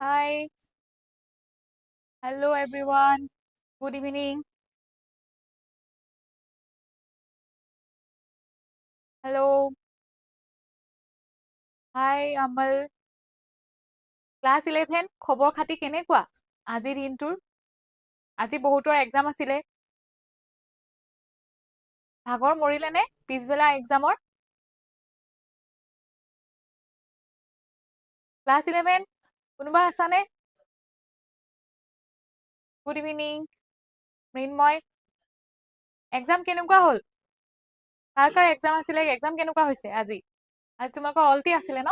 Hi, hello everyone. Good evening. Hello. Hi, Amal. Class 11 খবৰ খাতি কেনেকুৱা? আজিৰ দিনটোৰ আজি বহুতৰ এক্সাম আছিলে। ভাগৰ মৰিলে নে পিছবেলা এক্সামৰ? ক্লাছ 11 কোনোবা আছানে? Good evening Mrinmoy. এক্সাম কেনেকুৱা হ'ল? কাৰ এক্সাম আছিলে? এক্সাম কেনেকুৱা হৈছে আজি? আজি তোমালোকৰ অলটি আছিলে ন?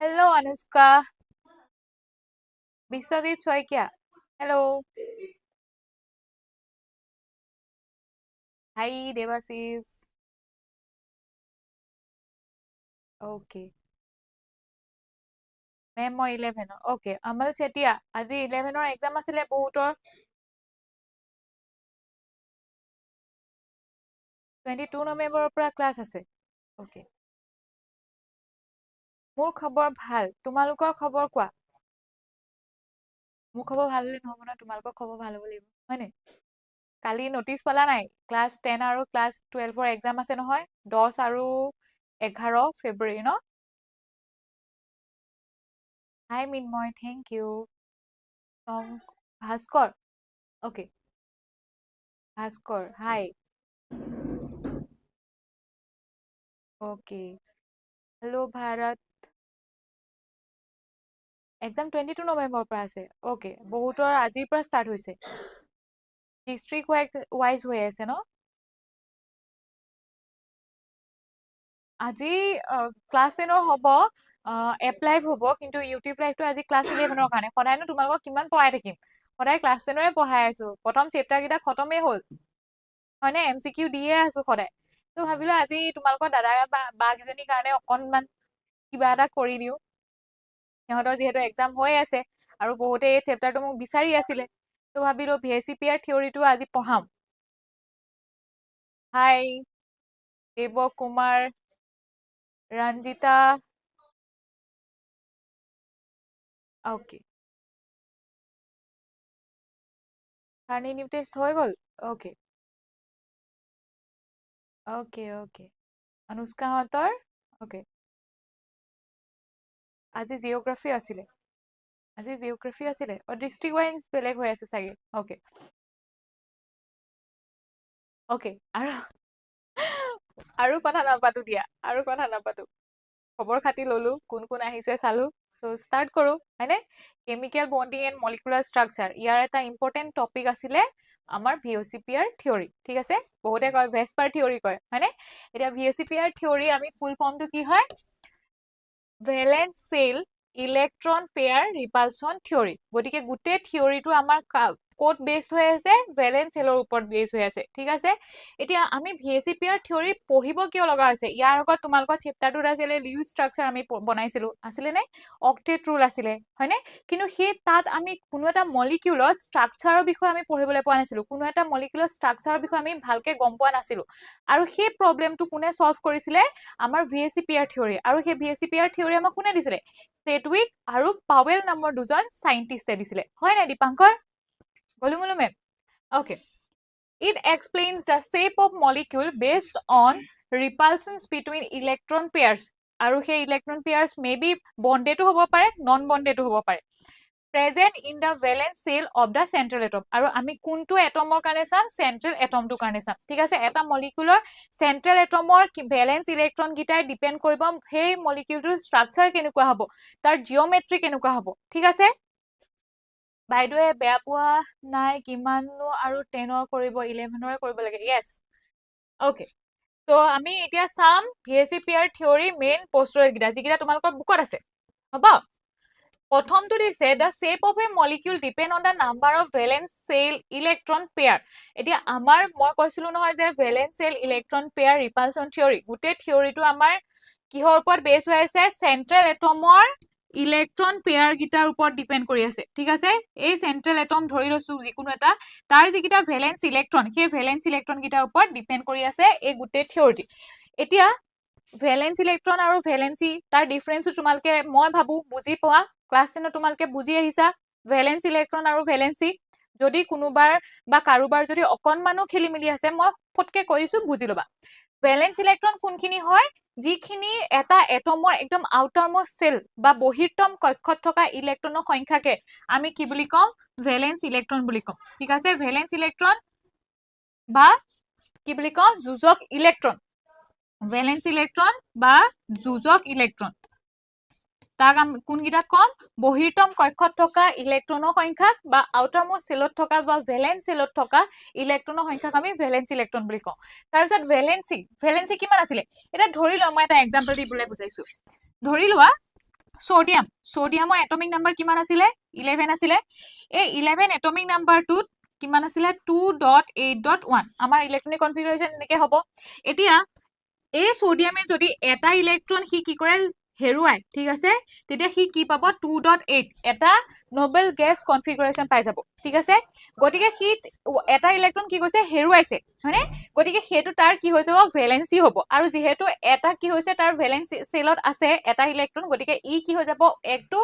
হেল্ল' অনুষ্কা। বিশ্বজিৎ শইকীয়া। হেল্ল'। হাই দেৱাশিষ। অ'কে। মেম মই 11 অ'কে। অমল চেতিয়া আজি 11ৰ এক্সাম আছিলে বহুতৰ। 22 নৱেম্বৰৰ পৰা ক্লাছ আছে। অ'কে। মোৰ খবৰ ভাল। তোমালোকৰ খবৰ কোৱা? মোৰ খবৰ ভাল হ'লে নহ'ব ন, তোমালোকৰ খবৰ ভাল হ'ব লাগিব হয়নে? কালি নটিচ পালা নাই? ক্লাছ 10 আৰু ক্লাছ 12ৰ এক্সাম আছে নহয়, 10 আৰু 11 ফেব্ৰুৱাৰী ন? Hi Minmoy, thank you. Bhaskar okay. Bhaskar hi. Okay. Hello' Bharat. Exam 22 নৱেম্বৰৰ পৰা আছে। অ'কে, বহুতৰ আজিৰ পৰা ষ্টাৰ্ট হৈছে। ডিষ্ট্ৰিক্ট ৱাইজ হৈ আছে ন? আজি ক্লাছ 10ৰ হ'ব, এপ লাইভ হ'ব, কিন্তু ইউটিউব লাইভটো আজি ক্লাছ 11ৰ কাৰণে। সদায়নো তোমালোকক কিমান পঢ়াই থাকিম? সদায় ক্লাছ 10ৰে পঢ়াই আছো। প্ৰথম চেপ্টাৰকেইটা খতমেই হ'ল হয়নে? MCQ দিয়ে আছো সদায়। তো ভাবিলো আজি তোমালোকৰ দাদা বা কেইজনীৰ কাৰণে অকণমান কিবা এটা কৰি দিওঁ। সিহঁতৰ যিহেতু এক্সাম হৈ আছে আৰু বহুতে এই চেপ্টাৰটো মোক বিচাৰি আছিলে, তো ভাবিলো VSCPR থিয়ৰিটো আজি পঢ়াম। Hi Dev Kumar, Ranjita. Okay. Karni new test হৈ গ'ল? Okay okay okay. অনুষ্কাহঁতৰ অ'কে। আজি জিঅ'গ্ৰাফী আছিলে। আজি জিঅ'গ্ৰাফী আছিলে। ডিষ্ট্ৰিক্ট ৱাইজ বেলেগ হৈ আছে চাগে। Okay okay. আৰু কথা নাপাতো দিয়া, আৰু কথা নাপাতো। খবৰ খাতি ললো, কোন কোন আহিছে চালো। চ' ষ্টাৰ্ট কৰো হয়নে? Chemical bonding and molecular structure, ইয়াৰ এটা ইম্পৰ্টেণ্ট টপিক আছিলে আমাৰ VSCPR থিয়ৰি। ঠিক আছে? বহুতে কয় ভেস্পাৰ থিয়ৰি কয় হয়নে? এতিয়া VSCPR থিয়ৰি আমি ফুল ফৰ্মটো কি হয়? Valence shell electron pair repulsion theory. গতিকে গোটেই থিয়ৰিটো আমাৰ ক'ত বেছ হৈ আছে? ভেলেন্স চেলৰ ওপৰত বেছ হৈ আছে। ঠিক আছে? এতিয়া আমি VSCPR থিয়ৰি পঢ়িব কিয় লগা হৈছে? ইয়াৰ আগত তোমালোকৰ চেপ্টাৰটোত আছিলে লিউইছ ষ্ট্ৰাকচাৰ আমি বনাইছিলো, আছিলে নে? অক্টেট ৰুল আছিলে হয়নে? কিন্তু সেই তাত আমি কোনো এটা মলিকিউলৰ ষ্ট্ৰাকচাৰৰ বিষয়ে আমি পঢ়িবলৈ পোৱা নাছিলো। কোনো এটা মলিকিউলৰ ষ্ট্ৰাকচাৰৰ বিষয়ে আমি ভালকে গম পোৱা নাছিলো। আৰু সেই প্ৰব্লেমটো কোনে চল্ভ কৰিছিলে? আমাৰ VSCPR থিয়ৰি। আৰু সেই VSCPR থিয়ৰি আমাক কোনে দিছিলে? চেডউইক আৰু পাৱেল নামৰ দুজন চাইণ্টিষ্টে দিছিলে। হয় নাই Dipankar? Golu Molu ma'am okay. It explains the shape of molecule based on repulsions between electron pairs. আৰু সেই electron pairs may be bonded হ'ব পাৰে, non bonded হ'ব পাৰে। Present in the valence cell of the central atom. আৰু আমি কোনটো এটমৰ কাৰণে চাম? চেন্ট্ৰেল এটমটোৰ কাৰণে চাম। ঠিক আছে? এটা মলিকুলৰ চেন্ট্ৰেল এটমৰ ভেলেন্স ইলেক্ট্ৰন গিটাই ডিপেন্ড কৰিব সেই মলিকুলটোৰ ষ্ট্ৰাকচাৰ কেনেকুৱা হ'ব, তাৰ জিঅ'মেট্ৰি কেনেকুৱা হ'ব। ঠিক আছে? বাইদেৱে বেয়া পোৱা নাই, কিমাননো আৰু 10ৰ কৰিব, 11ৰে কৰিব লাগে। য়েছ অ'কে। ত' আমি এতিয়া চাম VSCPR থিয়ৰি মেইন পষ্টুলেট কেইটা, যিকেইটা তোমালোকৰ বুকত আছে। হ'ব? প্ৰথমটো দিছে the shape of a molecule depend on the number of valence cell electron pair. এতিয়া আমাৰ মই কৈছিলো নহয় যে valence cell electron pair repulsion theory, গোটেই থিয়ৰিটো আমাৰ কিহৰ ওপৰত বেছ হৈ আছে? চেন্ট্ৰেল এটমৰ ইলেক্ট্ৰন পেয়াৰ গিটাৰ ওপৰত ডিপেন্ড কৰি আছে। ঠিক আছে? এই চেন্ট্ৰেল এটম ধৰি লৈছো যিকোনো এটা, তাৰ যিকেইটা ভেলেন্স ইলেক্ট্ৰন, সেই ভেলেন্স ইলেক্ট্ৰন গিটাৰ ওপৰত ডিপেন্ড কৰি আছে এই গোটেই থিয়ৰিটি। এতিয়া ভেলেন্স ইলেক্ট্ৰন আৰু ভেলেন্সি তাৰ ডিফাৰেন্সটো তোমালোকে মই ভাবো বুজি পোৱা ক্লাছ 10 তোমালোকে বুজি আহিছা ভ্যালেন্স ইলেক্ট্ৰন আৰু ভ্যালেন্সি যদি কোনোবাৰ বা কাৰোবাৰ যদি অকনমানো খেলি মেলি আছে মই ফটকে কৈছো বুজি লবা ভ্যালেন্স ইলেক্ট্ৰন কোনখিনি হয় যিখিনি এটা এটমৰ একদম আউটাৰমোস্ট সেল বা বহিৰ্তম কক্ষত থকা ইলেক্ট্ৰনৰ সংখ্যাকে আমি কি বুলি কম ভ্যালেন্স ইলেক্ট্ৰন বুলি কম ঠিক আছে ভ্যালেন্স ইলেক্ট্ৰন বা কি বুলি কম যোজক ইলেক্ট্ৰন ভ্যালেন্স ইলেক্ট্ৰন বা যোজক ইলেক্ট্ৰন তাক আমি কোনকিটা কম বহিৰ্তম কক্ষত থকা ইলেক্ট্ৰনৰ সংখ্যাক বা আউটাৰমোস্ট সেলত থকা বা ভ্যালেন্স সেলত থকা ইলেক্ট্ৰনৰ সংখ্যাক আমি ভ্যালেন্স ইলেক্ট্ৰন বুলি কওঁ তাৰপিছত ভ্যালেন্সি কিমান আছিল এটা ধৰি লওঁ মই এটা এক্সাম্পল দি বুজাইছো ধৰি লোৱা সোডিয়ামৰ এটমিক নাম্বাৰ কিমান আছিল 11 আছিল এই 11 এটমিক নাম্বাৰটোত কিমান আছিল 2.8.1 আমাৰ ইলেক্ট্ৰনিক কনফিগাৰেশন এনেকে হ'ব এতিয়া এই সোডিয়ামে যদি এটা ইলেক্ট্ৰন সি কি কৰে হেৰুৱাই ঠিক আছে তেতিয়া সি কি পাব 2.8 এটা নোবেল গেছ কনফিগাৰেশন পাই যাব ঠিক আছে গতিকে সি এটা ইলেক্ট্ৰন কি কৈছে হেৰুৱাইছে হয়নে গতিকে হেতু তাৰ কি হৈ যাব ভ্যালেন্সি হ'ব আৰু যেহেতু এটা কি হৈছে তাৰ ভ্যালেন্স সেলত আছে এটা ইলেক্ট্ৰন গতিকে ই কি হৈ যাব একটো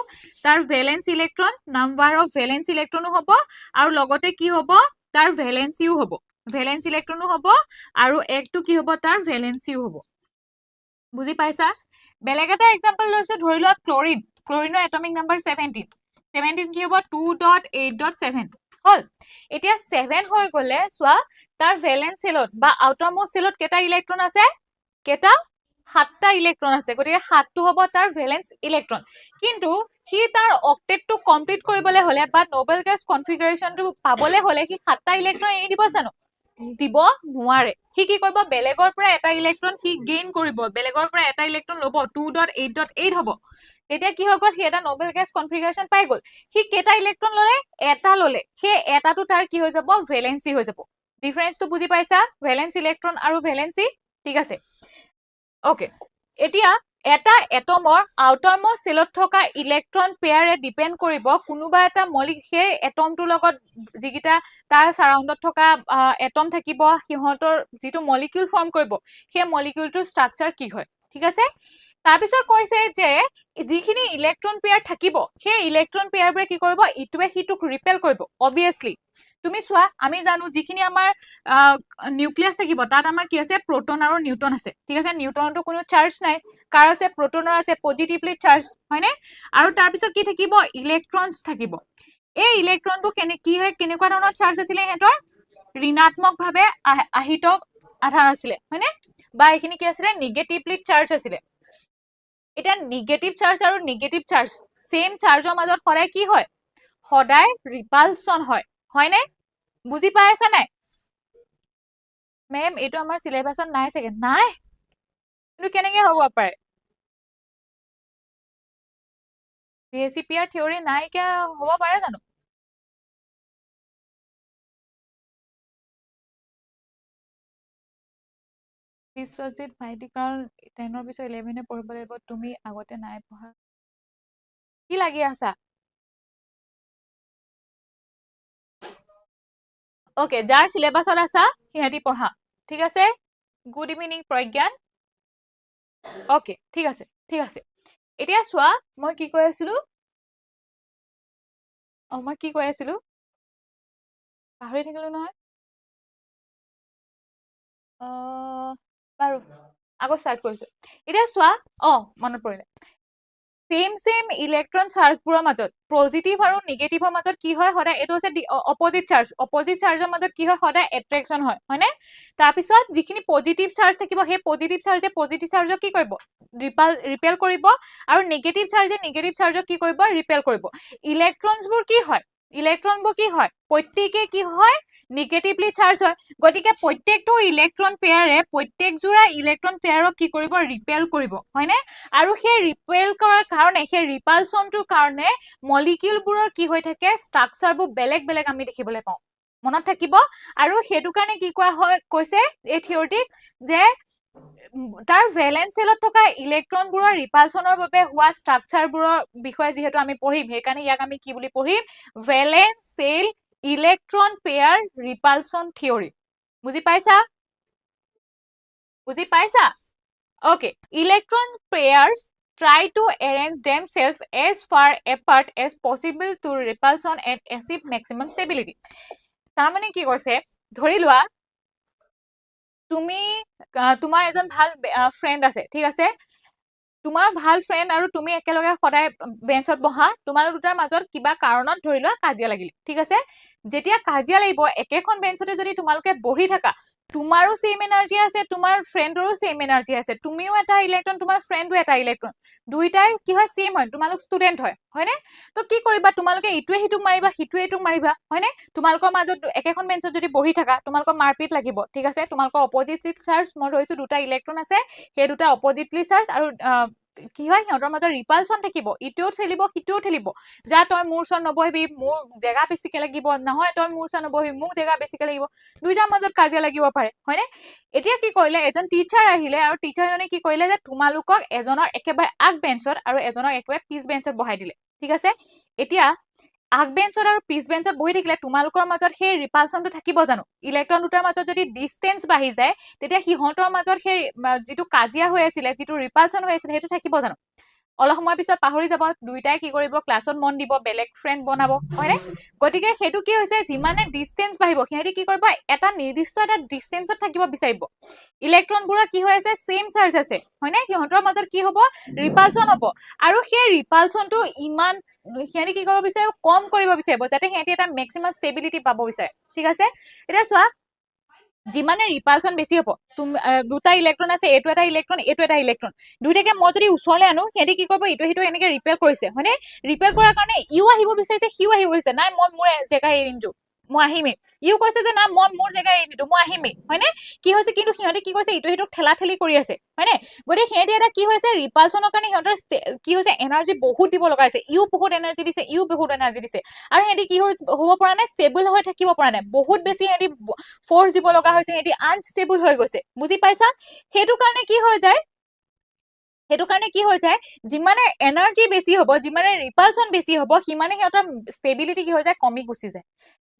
তাৰ valence electron number of valence ইলেক্ট্ৰনো হ'ব আৰু লগতে কি হ'ব তাৰ ভ্যালেন্সিও হ'ব ভ্যালেন্স ইলেক্ট্ৰনো হ'ব আৰু একটো কি হ'ব তাৰ ভ্যালেন্সিও হ'ব বুজি পাইছা বেলেগ এটা এক্সাম্পল লৈছো ধৰি লোৱা ক্লোৰিনৰ এটমিক নাম্বাৰ 17 কি হ'ব 2.8.7 হল এতিয়া 7 হৈ গলে সোৱা তাৰ ভ্যালেন্স সেলত বা আউটাৰমোস্ট সেলত কেটা ইলেক্ট্ৰন আছে কেটা 7টা ইলেক্ট্ৰন আছে গতিকে 7টো হ'ব তাৰ ভ্যালেন্স ইলেক্ট্ৰন কিন্তু সি তাৰ অক্টেটটো কমপ্লিট কৰিবলৈ হলে বা নোবেল গেছ কনফিগাৰেশনটো পাবলৈ হলে সি 7টা ইলেক্ট্ৰন এৰি দিব জানো দিব নোৱাৰে সি কি কৰিব বেলেগৰ পৰা এটা ইলেক্ট্ৰন সি গেইন কৰিব বেলেগৰ পৰা এটা ইলেক্ট্ৰন লব 2.8.8 হ'ব তেতিয়া কি হ'ব সি এটা নোবেল গেছ কনফিগাৰেশন পাই গল সি কেটা ইলেক্ট্ৰন ললে এটা ললে সেই এটাটো তাৰ কি হৈ যাব ভ্যালেন্সি হৈ যাব ডিফাৰেন্সটো বুজি পাইছা ভ্যালেন্স ইলেক্ট্ৰন আৰু ভ্যালেন্সি ঠিক আছে ওকে এতিয়া এটা এটমৰ আউটাৰমোস্ট সেলত থকা ইলেক্ট্ৰন পেয়াৰে ডিপেন্ড কৰিব কোনোবা এটা সেই এটমটোৰ লগত যিকিটা তাৰ সাৰাউণ্ডত থকা এটম থাকিব সিহঁতৰ যিটো মলিকিউল ফৰ্ম কৰিব সেই মলিকিউলটোৰ ষ্ট্ৰাকচাৰ কি হয় ঠিক আছে তাৰপিছত কৈছে যে যিখিনি ইলেক্ট্ৰন পেয়াৰ থাকিব সেই ইলেক্ট্ৰন পেয়াৰবোৰে কি কৰিব ইটোৱে সিটোক ৰিপেল কৰিব অবভিয়াছলি তুমি চোৱা আমি জানো যিখিনি আমাৰ নিউক্লিয়াছ থাকিব তাত আমাৰ কি আছে প্ৰোটন আৰু নিউট্ৰন আছে ঠিক আছে নিউট্ৰনটো কোনো চাৰ্জ নাই কাৰ আছে প্ৰোটনৰ আছে পজিটিভলি চাৰ্জ হয়নে আৰু তাৰপিছত কি থাকিব ইলেক্ট্ৰনছ থাকিব এই ইলেক্ট্ৰনটো কি হয় কেনেকুৱা ধৰণৰ চাৰ্জ আছিলে হেতৰ ঋণাত্মকভাৱে আহিত আধান আছিলে হয়নে বা এইখিনি কি আছিলে নিগেটিভলি চাৰ্জ আছিলে এটা নিগেটিভ চাৰ্জ আৰু নিগেটিভ চাৰ্জ সেম চাৰ্জৰ মাজত সদায় কি হয় সদায় ৰিপালছন হয় হয়নে বুজি পাই আছা নাই মেম এটো আমাৰ সিলেবাসত নাই চাগে নাই কিন্তু কেনেকে হ'ব পাৰে VSEPR থিওৰি নাই কি হ'ব পাৰে জানো বিশ্বজিৎ ভাইটি কাৰণ 10ৰ পিছত 11 পঢ়িব লাগিব তুমি আগতে নাই পঢ়া কি লাগি আছা ওকে যাৰ সিলেবাসত আছা সিহঁতি পঢ়া ঠিক আছে গুড ইভিনিং প্ৰজ্ঞান ওকে ঠিক আছে এতিয়া চোৱা মই কি কৈ আছিলো মই কি কৈ আছিলো পাহৰি থাকিলো নহয় বাৰু আকৌ স্টাৰ্ট কৰিছো এতিয়া চোৱা মনত পৰিলে সেম ইলেক্ট্ৰন চাৰ্জবোৰৰ মাজত পজিটিভ আৰু নিগেটিভৰ মাজত কি হয় সদায় এটো হৈছে অপজিট চাৰ্জৰ মাজত কি হয় সদায় এট্ৰেকচন হয় হয়নে তাৰপিছত যিখিনি পজিটিভ চাৰ্জ থাকিব সেই পজিটিভ চাৰ্জক কি কৰিব ৰিপেল কৰিব আৰু নিগেটিভ চাৰ্জক কি কৰিব ৰিপেল কৰিব ইলেক্ট্ৰনবোৰ কি হয় প্ৰত্যেককে কি হয় নিগেটিভলি চাৰ্জ হয় গতিকে প্ৰত্যেকটো ইলেক্ট্ৰন পেয়াৰে প্ৰত্যেকজোৰা ইলেক্ট্ৰন পেয়াৰক কি কৰিব ৰিপেল কৰিব হয়নে আৰু সেই ৰিপেল কৰাৰ কাৰণে সেই ৰিপালছনটোৰ কাৰণে মলিকিউলবোৰৰ কি হৈ থাকে ষ্ট্ৰাকচাৰবোৰ বেলেগ বেলেগ আমি দেখিবলৈ পাওঁ মনত থাকিব আৰু হেতু কাৰণে কি কোৱা হয় কৈছে এই থিওৰিটিক যে তাৰ ভ্যালেন্স সেলত থকা ইলেক্ট্ৰনবোৰৰ ৰিপালছনৰ বাবে হোৱা ষ্ট্ৰাকচাৰবোৰৰ বিষয়ে যেহেতু আমি পঢ়িম সেইকাৰণে ইয়াক আমি কি বুলি পঢ়িম valence shell electron pair repulsion theory বুজি পাইছা okay electron pairs try to arrange themselves as far apart as possible to repulsion and achieve maximum stability. তাৰমানে কি কৈছে, ধৰি লোৱা তুমি তোমাৰ এজন ভাল ফ্ৰেণ্ড আছে, ঠিক আছে, তোমাৰ ভাল ফ্ৰেণ্ড আৰু তুমি একেলগে সদায় বেঞ্চত বহা, তোমালোক দুটাৰ মাজত কিবা কাৰণত ধৰি লোৱা কাজিয়া লাগিল, ঠিক আছে, যেতিয়া কাজিয়া লাগিব একেখন বেঞ্চতে যদি তোমালোকে বহি থাকা, তোমাৰো সেম এনাৰ্জি আছে, তোমাৰ ফ্ৰেণ্ডৰো সেম এনাৰ্জি আছে, তুমিও এটা ইলেক্ট্ৰন, তোমাৰ ফ্ৰেণ্ডো এটা ইলেক্ট্ৰন, দুইটাই কি হয় সেম হয়, তোমালোক ষ্টুডেন্ট হয়, হয়নে? তো কি কৰিবা, তোমালোকে ইটোৱে সিটোক মাৰিবা, সিটোৱে ইটোক মাৰিবা, হয়নে? তোমালোকৰ মাজত একেখন বেঞ্চত যদি বহি থাকা, তোমালোকৰ মাৰপিট লাগিব, ঠিক আছে, তোমালোকৰ অপজিটলি চাৰ্জ, মই ধৰিছো দুটা ইলেক্ট্ৰন আছে, সেই দুটা অপজিটলি চাৰ্জ, আৰু কি হয় সিহঁতৰ মাজত ৰিপালচন থাকিব, ইটোও ঠেলিব সিটোও ঠেলিব, যা তই মোৰ ওচৰত নবহিবি, মোৰ জেগা বেছিকে লাগিব, নহয় তই মোৰ ওচৰত নবহিবি, মোক জেগা বেছিকে লাগিব, দুইটাৰ মাজত কাজিয়া লাগিব পাৰে, হয়নে? এতিয়া কি কৰিলে, এজন টিচাৰ আহিলে আৰু টিচাৰজনে কি কৰিলে যে তোমালোকক এজনৰ একেবাৰে আগ বেঞ্চত আৰু এজনক একেবাৰে পিছ বেঞ্চত বহাই দিলে, ঠিক আছে। এতিয়া আগ বেঞ্চত আৰু পিছ বেঞ্চত বহি থাকিলে তোমালোকৰ মাজত সেই ৰিপালচনটো থাকিব জানো? ইলেক্ট্ৰন দুটাৰ মাজত যদি ডিষ্টেন্স বাঢ়ি যায়, তেতিয়া সিহঁতৰ মাজত সেই যিটো কাজিয়া হৈ আছিলে, যিটো ৰিপালচন হৈ আছিলে, সেইটো থাকিব জানো? অলপ সময় পিছত পাহৰি যাব, দুইটাই কি কৰিব, ক্লাছত মন দিব, বেলেগ ফ্ৰেণ্ড বনাব, হয়নে? গতিকে সেইটো কি হৈছে, যিমানে ডিষ্টেন্স বাঢ়িব সিহঁতি কি কৰিব, এটা নিৰ্দিষ্ট এটা ডিষ্টেন্সত থাকিব বিচাৰিব। ইলেক্ট্ৰনবোৰৰ কি হৈ আছে, সেম চাৰ্জ আছে, হয়নে? সিহঁতৰ মাজত কি হ'ব, ৰিপালচন হ'ব, আৰু সেই ৰিপালচনটো ইমান সিহঁতি কি কৰিব বিচাৰিব, কম কৰিব বিচাৰিব, যাতে সিহঁতি এটা মেক্সিমাম ষ্টেবিলিটি পাব বিচাৰে, ঠিক আছে। এতিয়া চোৱা, যিমানে ৰিপালচন বেছি হ'ব, দুটা ইলেক্ট্ৰন আছে, এইটো এটা ইলেক্ট্ৰন, এইটো এটা ইলেক্ট্ৰন, দুইটাকে মই যদি ওচৰলৈ আনো, সিহঁতি কি কৰিব, ইটো সিটো এনেকে ৰিপেল কৰিছে, হয়নে? ৰিপেল কৰাৰ কাৰণে ইও আহিব বিচাৰিছে, সিও আহিব বিচাৰিছে, নাই মই মোৰ জেগা এৰি নিদিওঁ, মই আহিমেই, ইও কৈছে যে না মই মোৰ জেগা এৰি নিদিওঁ, মই আহিমেই, হয়নে? কি হৈছে, কিন্তু সিহঁতে কি কৈছে, ইটো সিটোক ঠেলা ঠেলি কৰি আছে, হয়নে? গতিকে সিহঁতি এটা কি হৈছে, ৰিপালচনৰ কাৰণে সিহঁতৰ কি হৈছে, এনাৰ্জি বহুত দিব লগা হৈছে, ইও বহুত এনাৰ্জি দিছে, ইও বহুত এনাৰ্জি দিছে, আৰু সিহঁতি কি হ'ব পৰা নাই, ষ্টেবল হৈ থাকিব পৰা নাই, বহুত বেছি সিহঁতি ফ'ৰ্চ দিব লগা হৈছে, সিহঁতি আনষ্টেবল হৈ গৈছে, বুজি পাইছা? সেইটো কাৰণে কি হৈ যায়, যিমানে এনাৰ্জি বেছি হ'ব, যিমানে ৰিপালচন বেছি হ'ব, সিমানে সিহঁতৰ ষ্টেবিলিটি কি হৈ যায়, কমি গুচি যায়।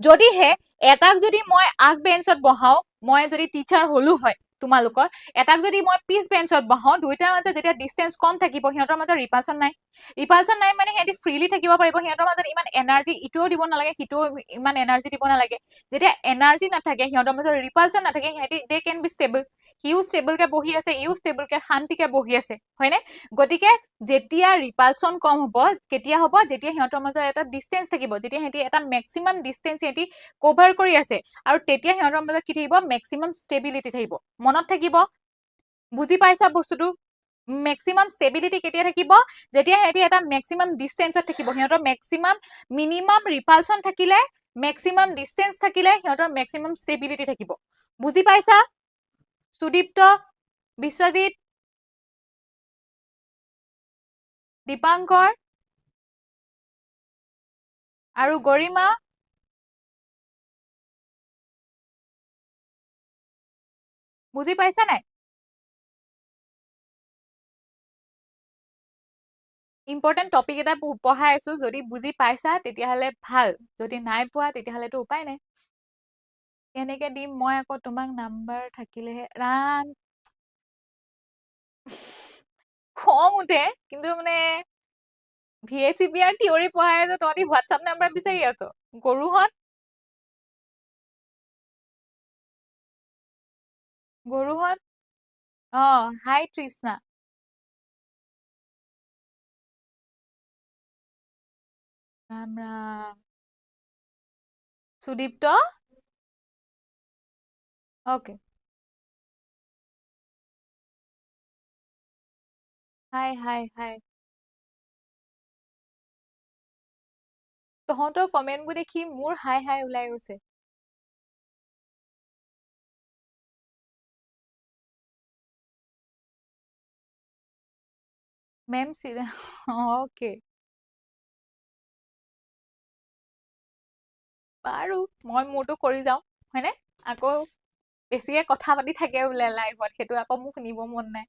যদিহে এটাক যদি মই আগ বেঞ্চত বহাও, মই যদি টিচাৰ হলো হয় তোমালোকৰ, এটাক যদি মই পিছ বেঞ্চত বহাও, দুইটাৰ মাজত যেতিয়া ডিষ্টেন্স কম থাকিব, সিহঁতৰ মাজত ৰিপালচন নাই, মানে সিহঁতি ফ্ৰীলি থাকিব পাৰিব, সিহঁতৰ মাজত ইমান এনাৰ্জি ইটোও দিব নালাগে, সিটোও ইমান এনাৰ্জি দিব নালাগে। যেতিয়া এনাৰ্জি নাথাকে, সিহঁতৰ মাজত ৰিপালচন নাথাকে, সিহঁতি দে কেন বি ষ্টেবল, সিও ষ্টেবলকে বহি আছে, ইও ষ্টেবলকে শান্তিকে বহি আছে, হয়নে? গতিকে যেতিয়া ৰিপালচন কম হ'ব, কেতিয়া হ'ব, যেতিয়া সিহঁতৰ মাজত এটা ডিষ্টেন্স থাকিব, যেতিয়া সিহঁতি এটা মেক্সিমাম ডিষ্টেন্স সিহঁতি কভাৰ কৰি আছে, আৰু তেতিয়া সিহঁতৰ মাজত কি থাকিব, মেক্সিমাম ষ্টেবিলিটি থাকিব, মনত থাকিব, বুজি পাইছা বস্তুটো? মেক্সিমাম ষ্টেবিলিটি কেতিয়া থাকিব, যেতিয়া সিহঁতি এটা মেক্সিমাম ডিষ্টেন্সত থাকিব, সিহঁতৰ মিনিমাম ৰিপালচন থাকিলে, মেক্সিমাম ডিষ্টেন্স থাকিলে, সিহঁতৰ মেক্সিমাম ষ্টেবিলিটি থাকিব, বুজি পাইছা? সুদীপ্ত, বিশ্বজিৎ, দীপাংকৰ আৰু গৰিমা, বুজি পাইছা নাই? ইম্পৰ্টেণ্ট টপিক এটা পঢ়াই আছো, যদি বুজি পাইছা তেতিয়াহ'লে ভাল, যদি নাই পোৱা তেতিয়াহ'লেতো উপায় নাই, এনেকে দিম মই আকৌ তোমাক নাম্বাৰ থাকিলেহে, ৰাম খং উঠে, কিন্তু মানে VACPR থিয়ৰি পঢ়াই আছো, তহঁতি হোৱাটছআপ নাম্বাৰ বিচাৰি আছ, গৰুহঁত hi Trishna, Ram Ram, Sudipta, okay, hi hi hi, তহঁতৰ কমেণ্টবোৰ দেখি মোৰ হাই হাই ওলাই গৈছে। মেম অকে, বাৰু মই মোৰটো কৰি যাওঁ, হয়নে? আকৌ বেছিকে কথা পাতি থাকে বোলে লাইভত, সেইটো আকৌ মোক শুনিব মন নাই,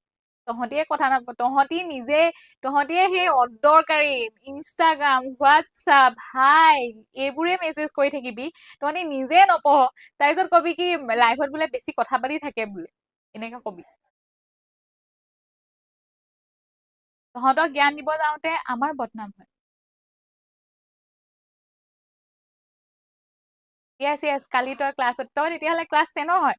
তহঁতিয়ে কথা তহঁতিয়ে সেই অদৰকাৰী ইনষ্টাগ্ৰাম, হোৱাটছআপ, হাই এইবোৰে মেছেজ কৰি থাকিবি, তহঁতি নিজে নপঢ়, তাৰপিছত কবি কি লাইভত বোলে বেছি কথা পাতি থাকে বোলে, এনেকে কবি। তহঁতক জ্ঞান দিব যাওঁতে আমাৰ বদনাম হয়। য়েছ য়েছ, কালি তই ক্লাছত, তই তেতিয়াহ'লে ক্লাছ 10 হয়।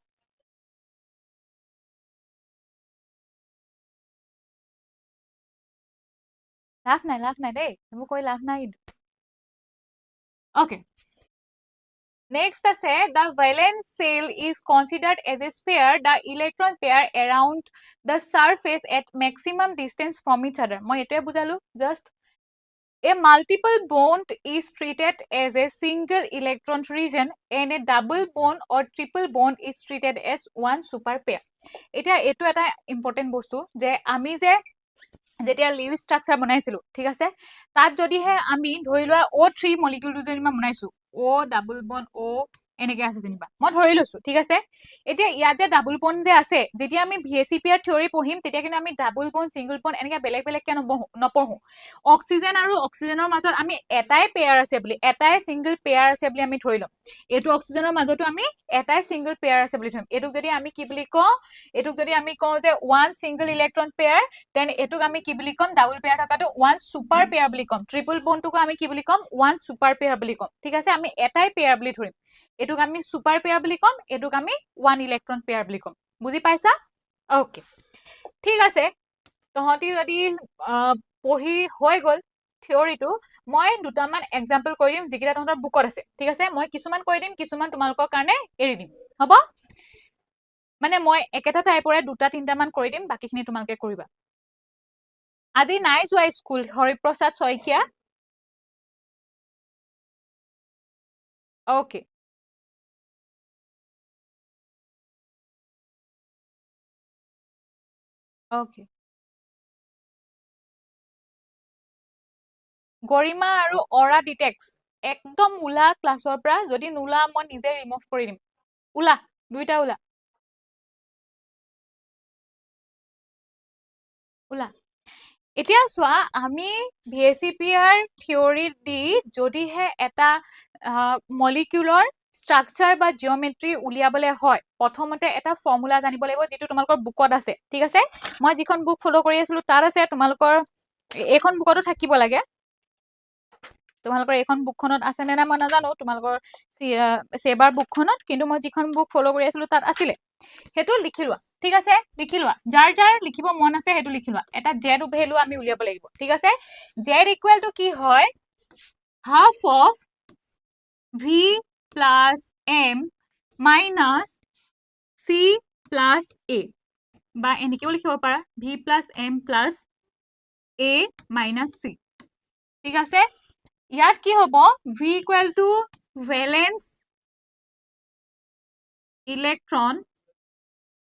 লাভ নাই দেই, এইবোৰ কৈ লাভ নাই কিন্তু। অ'কে, next আছে, the valence shell is considered as a sphere, the electron pair around the surface at maximum distance from each other. মই এটোৱে বুজালো just. A multiple bond is treated as a single electron region and a double bond or triple bond is treated as one super pair. এতিয়া এইটো এটা important বস্তু যে আমি যে যেতিয়া লিভ ষ্ট্ৰাকচাৰ বনাইছিলো, ঠিক আছে, তাত যদিহে আমি ধৰি লোৱা O3 মলিকিউলটো যদি মই বনাইছো, O ডাবল বন O এনেকে আছে যেনিবা, মই ধৰি লৈছো, ঠিক আছে। এতিয়া ইয়াত যে ডাবল বন যে আছে, যেতিয়া আমি VSEPR থিয়ৰী পঢ়িম তেতিয়া কিন্তু আমি ডাবল বন সিংগল বন এনেকে বেলেগ বেলেগকে নপঢ়ো। অক্সিজেন আৰু অক্সিজেনৰ মাজত আমি এটাই পেয়াৰ আছে বুলি, এটাই সিংগল পেয়াৰ আছে বুলি আমি ধৰি ল'ম। এইটো অক্সিজেনৰ মাজতো আমি এটাই সিংগল পেয়াৰ আছে বুলি ধৰিম। এইটোক যদি আমি কি বুলি কওঁ, এইটোক যদি আমি কওঁ যে one single electron pair, then এইটোক আমি কি বুলি ক'ম, ডাবল পেয়াৰ থকাটো ওৱান সুপাৰ পেয়াৰ বুলি ক'ম। ট্ৰিপল বনটোকো আমি কি বুলি ক'ম, ওৱান সুপাৰ পেয়াৰ বুলি ক'ম, ঠিক আছে। আমি এটাই পেয়াৰ বুলি ধৰিম। এইটোক আমি সুপাৰ পেয়াৰ বুলি ক'ম, এইটোক আমি ওৱান ইলেক্ট্ৰন পেয়াৰ বুলি ক'ম। বুজি পাইছা? ওকে, ঠিক আছে। তহঁতি যদি পঢ়ি হৈ গ'ল থিয়ৰিটো, মই দুটামান এক্সাম্পল কৰি দিম যিকেইটা তহঁতৰ বুকত আছে, ঠিক আছে। মই কিছুমান কৰি দিম, কিছুমান তোমালোকৰ কাৰণে এৰি দিম, হ'ব? মানে মই একেটা টাইপৰে দুটা তিনিটামান কৰি দিম, বাকীখিনি তোমালোকে কৰিবা। আজি নাই যোৱা school, Hariprasad Saikia? Okay, okay. Garima আৰু অৰা ডিটেক্স একদম ওলা ক্লাছৰ পৰা, যদি নোলা মই নিজে ৰিমুভ কৰি দিম। ওলা, দুইটা ওলা, ওলা। এতিয়া চোৱা, আমি VSEPR থিয়ৰি দি যদিহে এটা মলিকিউলৰ ষ্ট্ৰাকচাৰ বা জিঅমেট্ৰি উলিয়াবলৈ হয়, প্ৰথমতে এটা ফৰ্মুলা জানিব লাগিব, যিটো তোমালোকৰ বুকত আছে, ঠিক আছে। মই যিখন বুক ফলো কৰি আছিলো তাত আছে, তোমালোকৰ এইখন বুকতো থাকিব লাগে। তোমালোকৰ এইখন বুকখনত আছে নে নাই মই নাজানো, তোমালোকৰ চেবাৰ বুকখনত, কিন্তু মই যিখন বুক ফলো কৰি আছিলো তাত আছিলে। সেইটো লিখি লোৱা, ঠিক আছে, লিখি লোৱা। যাৰ যাৰ লিখিব মন আছে সেইটো লিখি লোৱা। এটা জেড ভেলু আমি উলিয়াব লাগিব, ঠিক আছে। জেড ইকুৱেল টু কি হয়, half of V plus M minus C plus A, বা এনেকেও লিখিব পাৰা, V plus M plus A minus C, ঠিক আছে। ইয়াত কি হ'ব, V equal to valence electron.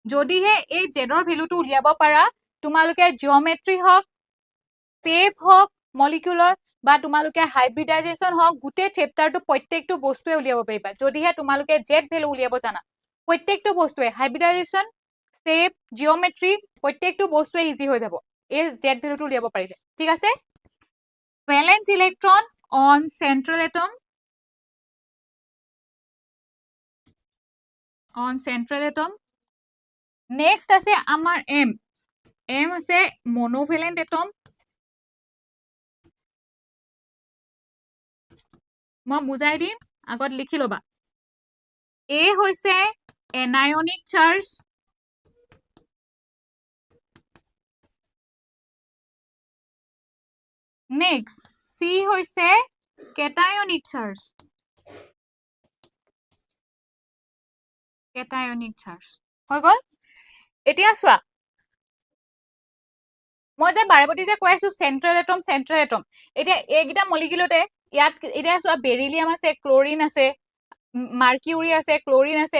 যদিহে এই জেডৰ ভেলুটো উলিয়াব পাৰা, তোমালোকে জিঅমেট্ৰি হওক, শেপ হওক মলিকিউলৰ, বা তোমালোকে হাইব্ৰিডাইজেশ্যন হওক, গোটেই চেপ্টাৰটো প্ৰত্যেকটো বস্তুৱে উলিয়াব পাৰিবা যদিহে তোমালোকে জেড ভেলু উলিয়াব জানা। প্ৰত্যেকটো বস্তুৱে হাইব্ৰিডাইজেশ্যন, শেপ, জিঅমেট্ৰি প্ৰত্যেকটো বস্তুৱে ইজি হৈ যাব এই জেড ভেলুটো উলিয়াব পাৰিলে, ঠিক আছে। Valence electron on central atom, on central atom. Next আছে আমাৰ এম, এম আছে মনোভেলেন্ট এটম। মই বুজাই দিম, আগত লিখি ল'বা। এ হৈছে এনায়নিক চাৰ্জ, নেক্সট চি হৈছে কেটায়নিক চাৰ্জ, কেটায়নিক চাৰ্জ হৈ গ'ল। এতিয়া চোৱা, মই যে বাৰেপতি যে কৈ আছো চেন্ট্ৰেল এটম, চেন্ট্ৰেল এটম, এতিয়া এইকেইটা মলিকিউলতে ইয়াত এতিয়া চোৱা, বেৰিলিয়াম আছে, ক্লৰিন আছে, মাৰ্কিউৰি আছে, ক্লৰিন আছে,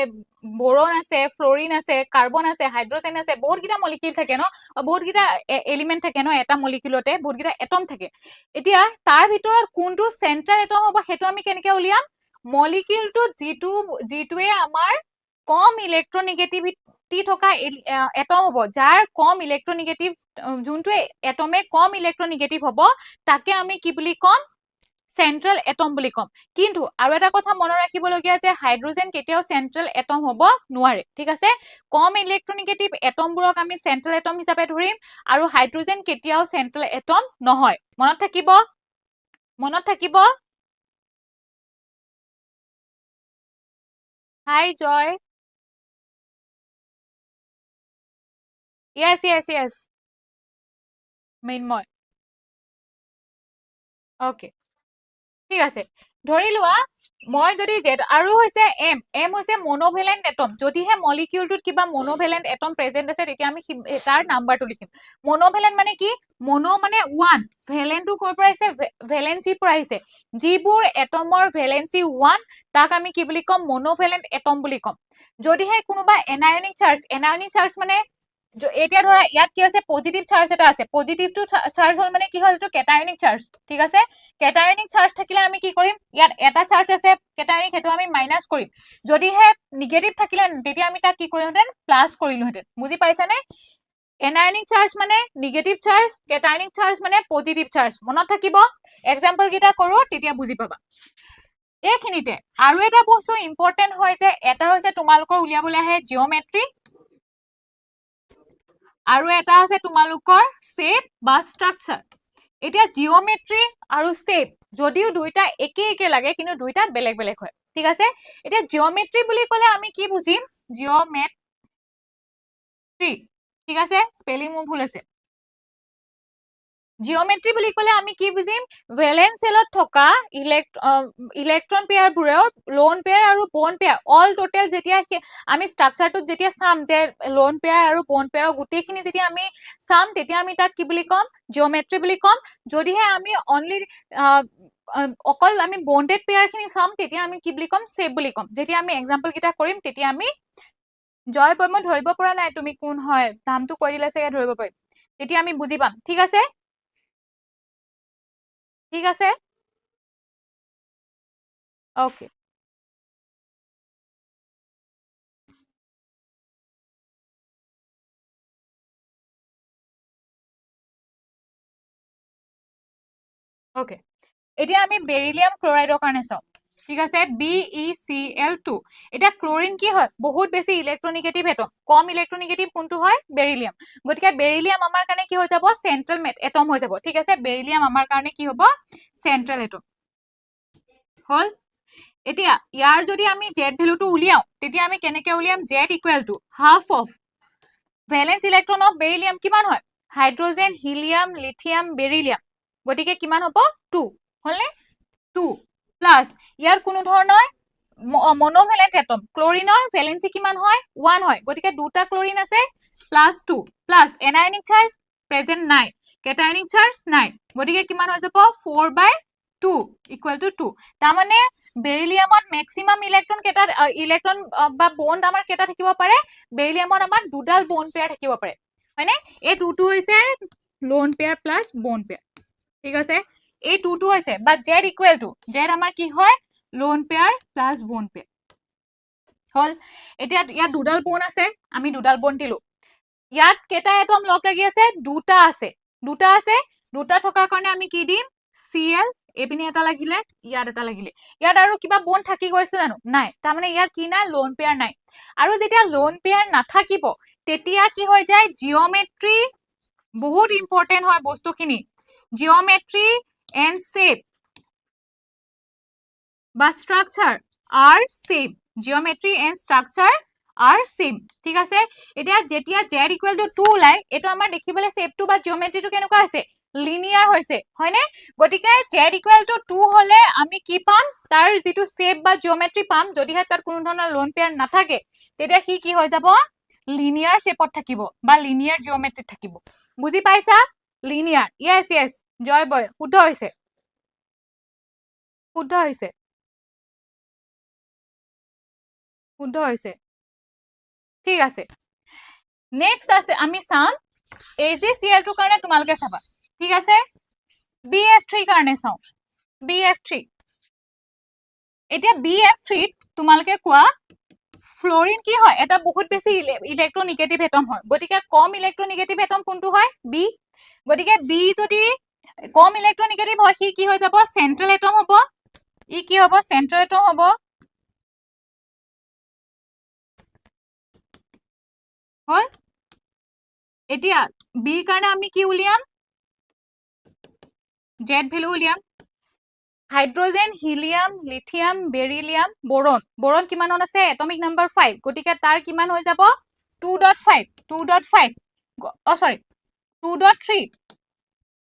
বোৰন আছে, ফ্লৰিন আছে, কাৰ্বন আছে, হাইড্ৰজেন আছে, বহুতকেইটা মলিকিউল থাকে ন, বহুতকেইটা এলিমেন্ট থাকে ন এটা মলিকিউলতে, বহুতকেইটা এটম থাকে। এতিয়া তাৰ ভিতৰত কোনটো চেন্ট্ৰেল এটম হ'ব সেইটো আমি কেনেকে উলিয়াম, মলিকিউলটো যিটোৱে আমাৰ কম ইলেক্ট্ৰনিগেটিভিটি থকা এটম হ'ব, যাৰ কম ইলেক্ট্ৰনিগেটিভ, যোনটোৱে এটমে কম ইলেক্ট্ৰনিগেটিভ হ'ব, তাকে আমি কি বুলি ক'ম, সেন্ট্ৰাল এটম বুলি কম কিন্তু আৰু এটা কথা মনত ৰাখিবলগীয়া যে হাইড্ৰোজেন কেতিয়াও সেন্ট্ৰাল এটম হ'ব নোৱাৰে ঠিক আছে কম ইলেক্ট্ৰনিগেটিভ এটমবোৰক আমি সেন্ট্ৰাল এটম হিচাপে ধৰিম আৰু হাইড্ৰোজেন কেতিয়াও সেন্ট্রাল এটম নহয় মনত থাকিব হাই জয় yes মৃন্ময় ওকে ঠিক আছে ধৰি লোৱা মই যদি জেড আৰু হৈছে এম হৈছে মনোভেলেন্ট এটম যদিহে মলিকিউলটোত কিবা মনোভেলেন্ট এটম প্ৰেজেন্ট আছে তেতিয়া আমি তাৰ নাম্বাৰটো লিখিম মনোভেলেন্ট মানে কি মনো মানে 1 ভেলেন্টটো কৰ পৰা আহিছে ভেলেন্সি পৰা আহিছে যিবোৰ এটমৰ ভেলেন্সি 1 তাক আমি কি বুলি কম মনোভেলেন্ট এটম বুলি কম যদিহে কোনোবা এনায়নিক চাৰ্জ মানে এতিয়া ধৰা ইয়াত কি আছে পজিটিভ চাৰ্জ এটা আছে পজিটিভটো চাৰ্জ হল মানে কি হল এইটো কেটায়নিক চাৰ্জ ঠিক আছে কেটায়নিক চাৰ্জ থাকিলে আমি কি কৰিম ইয়াত এটা চাৰ্জ আছে কেটায়নিক হেতু আমি মাইনাস কৰিম যদিহে নিগেটিভ থাকিলে তেতিয়া আমি তাক কি কৰিমহেঁতেন প্লাস কৰিলোহেঁতেন বুজি পাইছানে এনায়নিক চাৰ্জ মানে নিগেটিভ চাৰ্জ কেটায়নিক চাৰ্জ মানে পজিটিভ চাৰ্জ মনত থাকিব এক্সাম্পল কেইটা কৰো তেতিয়া বুজি পাবা এইখিনিতে আৰু এটা বস্তু ইম্পৰ্টেন্ট হয় যে এটা হৈছে তোমালোকৰ উলিয়াবলৈ আহে জিঅমেট্ৰি আৰু এটা আছে তোমালোকৰ শেপ বা স্ট্ৰাকচাৰ এতিয়া জিঅমেট্ৰি আৰু শেপ যদিও দুইটা একে লাগে কিন্তু দুইটা বেলেগ হয় ঠিক আছে এতিয়া জিঅমেট্ৰি বুলি ক'লে আমি কি বুজিম জিঅমেট্ৰি ঠিক আছে স্পেলিং মোৰ ভুল আছে জিঅমেট্ৰি বুলি ক'লে আমি কি বুজিম ভেলেন্স সেলত থকা ইলেক্ট্ৰন পেয়াৰবোৰৰ লোন পেয়াৰ আৰু বন পেয়াৰ অল টোটেল যেতিয়া আমি স্ট্ৰাকচাৰটোত যেতিয়া চাম যে লোন পেয়াৰ আৰু বন পেয়াৰৰ গোটেইখিনি যেতিয়া আমি চাম তেতিয়া আমি তাক কি বুলি কম জিঅমেট্ৰি বুলি কম যদিহে আমি অনলি অকল আমি বন্ডেড পেয়াৰ খিনি চাম তেতিয়া আমি কি বুলি কম শেপ বুলি কম যেতিয়া আমি এক্সাম্পল কেইটা কৰিম তেতিয়া আমি জয় মই ধৰিব পৰা নাই তুমি কোন হয় নামটো কৈ দিলে চাগে ধৰিব পাৰিম তেতিয়া আমি বুজি পাম ঠিক আছে ওকে ওকে এতিয়া আমি বেৰিলিয়াম ক্লোৰাইডৰ কাৰণে চাও ঠিক আছে BeCl2 এটা ক্লোৰিন কি হয় বহুত বেছি ইলেক্ট্ৰনিগেটিভ এটম কম ইলেক্ট্ৰনিগেটিভ কোনটো হয় বেৰিলিয়াম গতিকে বেৰিলিয়াম আমাৰ কাৰণে কি হৈ যাব সেন্ট্ৰাল এটম হৈ যাব ঠিক আছে বেৰিলিয়াম আমাৰ কাৰণে কি হ'ব সেন্ট্ৰাল এটম হল এতিয়া ইয়াৰ যদি আমি জেড ভ্যালুটো উলিয়াও তেতিয়া আমি কেনেকৈ উলিয়াম Z equal to half of valence electron of beryllium কিমান হয় হাইড্ৰোজেন হিলিয়াম লিথিয়াম বেৰিলিয়াম গতিকে কিমান হ'ব 2 হলনে 2 প্লাস ইয়াৰ কোনো ধৰণৰ মনোভেলেন্ট এটম ক্লোৰিনৰ ভ্যালেন্সি কিমান হয় 1 হয় গতিকে দুটা ক্লোৰিন আছে +2 প্লাস এনায়নিক চাৰ্জ প্ৰেজেন্ট নাই কেটায়নিক চাৰ্জ নাই গতিকে কিমান হৈ যাব 4/2 ইকুৱেল টু 2 তাৰ মানে বেৰিলিয়ামত ম্যাক্সিমাম ইলেক্ট্ৰন বা বন্ড আমাৰ কেটা থাকিব পাৰে বেৰিলিয়ামত আমাৰ দুডাল বন্ড পেয়াৰ থাকিব পাৰে হয়নে এই দুটো হৈছে lone pair plus bond pair ঠিক আছে এই দুটো হৈছে বা জেড ইকুৱেল টু জেড আমাৰ কি হয় lone pair plus bond pair হল এতিয়া ইয়াত দুডাল বন্ড আছে আমি দুডাল বন্ড দিলো ইয়াত কেটা এটম লগ লাগি আছে দুটা আছে দুটা থকাৰ কাৰণে আমি কি দিম Cl এপিনে এটা লাগিলে ইয়াত এটা লাগিলে ইয়াত আৰু কিবা বন্ড থাকি গৈছে জানো নাই তাৰ মানে ইয়াত কি নাই লোন পেয়াৰ নাই আৰু যেতিয়া লোন পেয়াৰ নাথাকিব তেতিয়া কি হৈ যায় জিঅমেট্ৰি বহুত ইম্পৰ্টেন্ট হয় বস্তুখিনি জিঅমেট্ৰি এন্ড শেপ বা স্ট্ৰাকচাৰ আৰ সেম জিওমেট্ৰি এন্ড স্ট্ৰাকচাৰ আৰ সেম ঠিক আছে এতিয়া যেতিয়া z ইকুৱেল টু 2 ওলাই এটো আমাৰ দেখিবলৈ শেপটো বা জিওমেট্ৰিটো কেনেকুৱা আছে লিনিয়াৰ হৈছে হয়নে গতিকে z ইকুৱেল টু 2 হলে আমি কি পাম তাৰ যেটো শেপ বা জিওমেট্ৰি পাম যদিহে তাত কোনো ধৰণৰ লোন পেয়াৰ নাথাকে তেতিয়া কি হৈ যাব লিনিয়াৰ শেপত থাকিব বা লিনিয়াৰ জিওমেট্ৰি থাকিব বুজি পাইছা লিনিয়াৰ yes জয় বয় শুদ্ধ হৈছে ঠিক আছে নেক্সট আছে আমি চাম AgCl2 কাৰণে তোমালোকে চাবা ঠিক আছে BF3 কাৰণে চাও BF3 এতিয়া BF3 তোমালোকে কোৱা ফ্লোরিন কি হয় এটা বহুত বেছি ইলেক্ট্রনিগেটিভ এটম হয় গতিকে কম ইলেক্ট্রনিগেটিভ এটম কোনটো হয় B গতিকে B যদি কম ইলেক্ট্ৰনিগেটিভ হয় সি কি হৈ যাব চেন্ট্ৰেল এটম হ'ব ই কি হ'ব চেন্ট্ৰেল এটম হ'ব হয় এতিয়া বিৰ কাৰণে আমি কি উলিয়াম জেড ভ্যালু উলিয়াম হাইড্ৰোজেন হিলিয়াম লিথিয়াম বেৰিলিয়াম বোৰন বোৰন কিমানত আছে এটমিক নাম্বাৰ 5 গতিকে তাৰ কিমান হৈ যাব 2.5 সৰি 2.3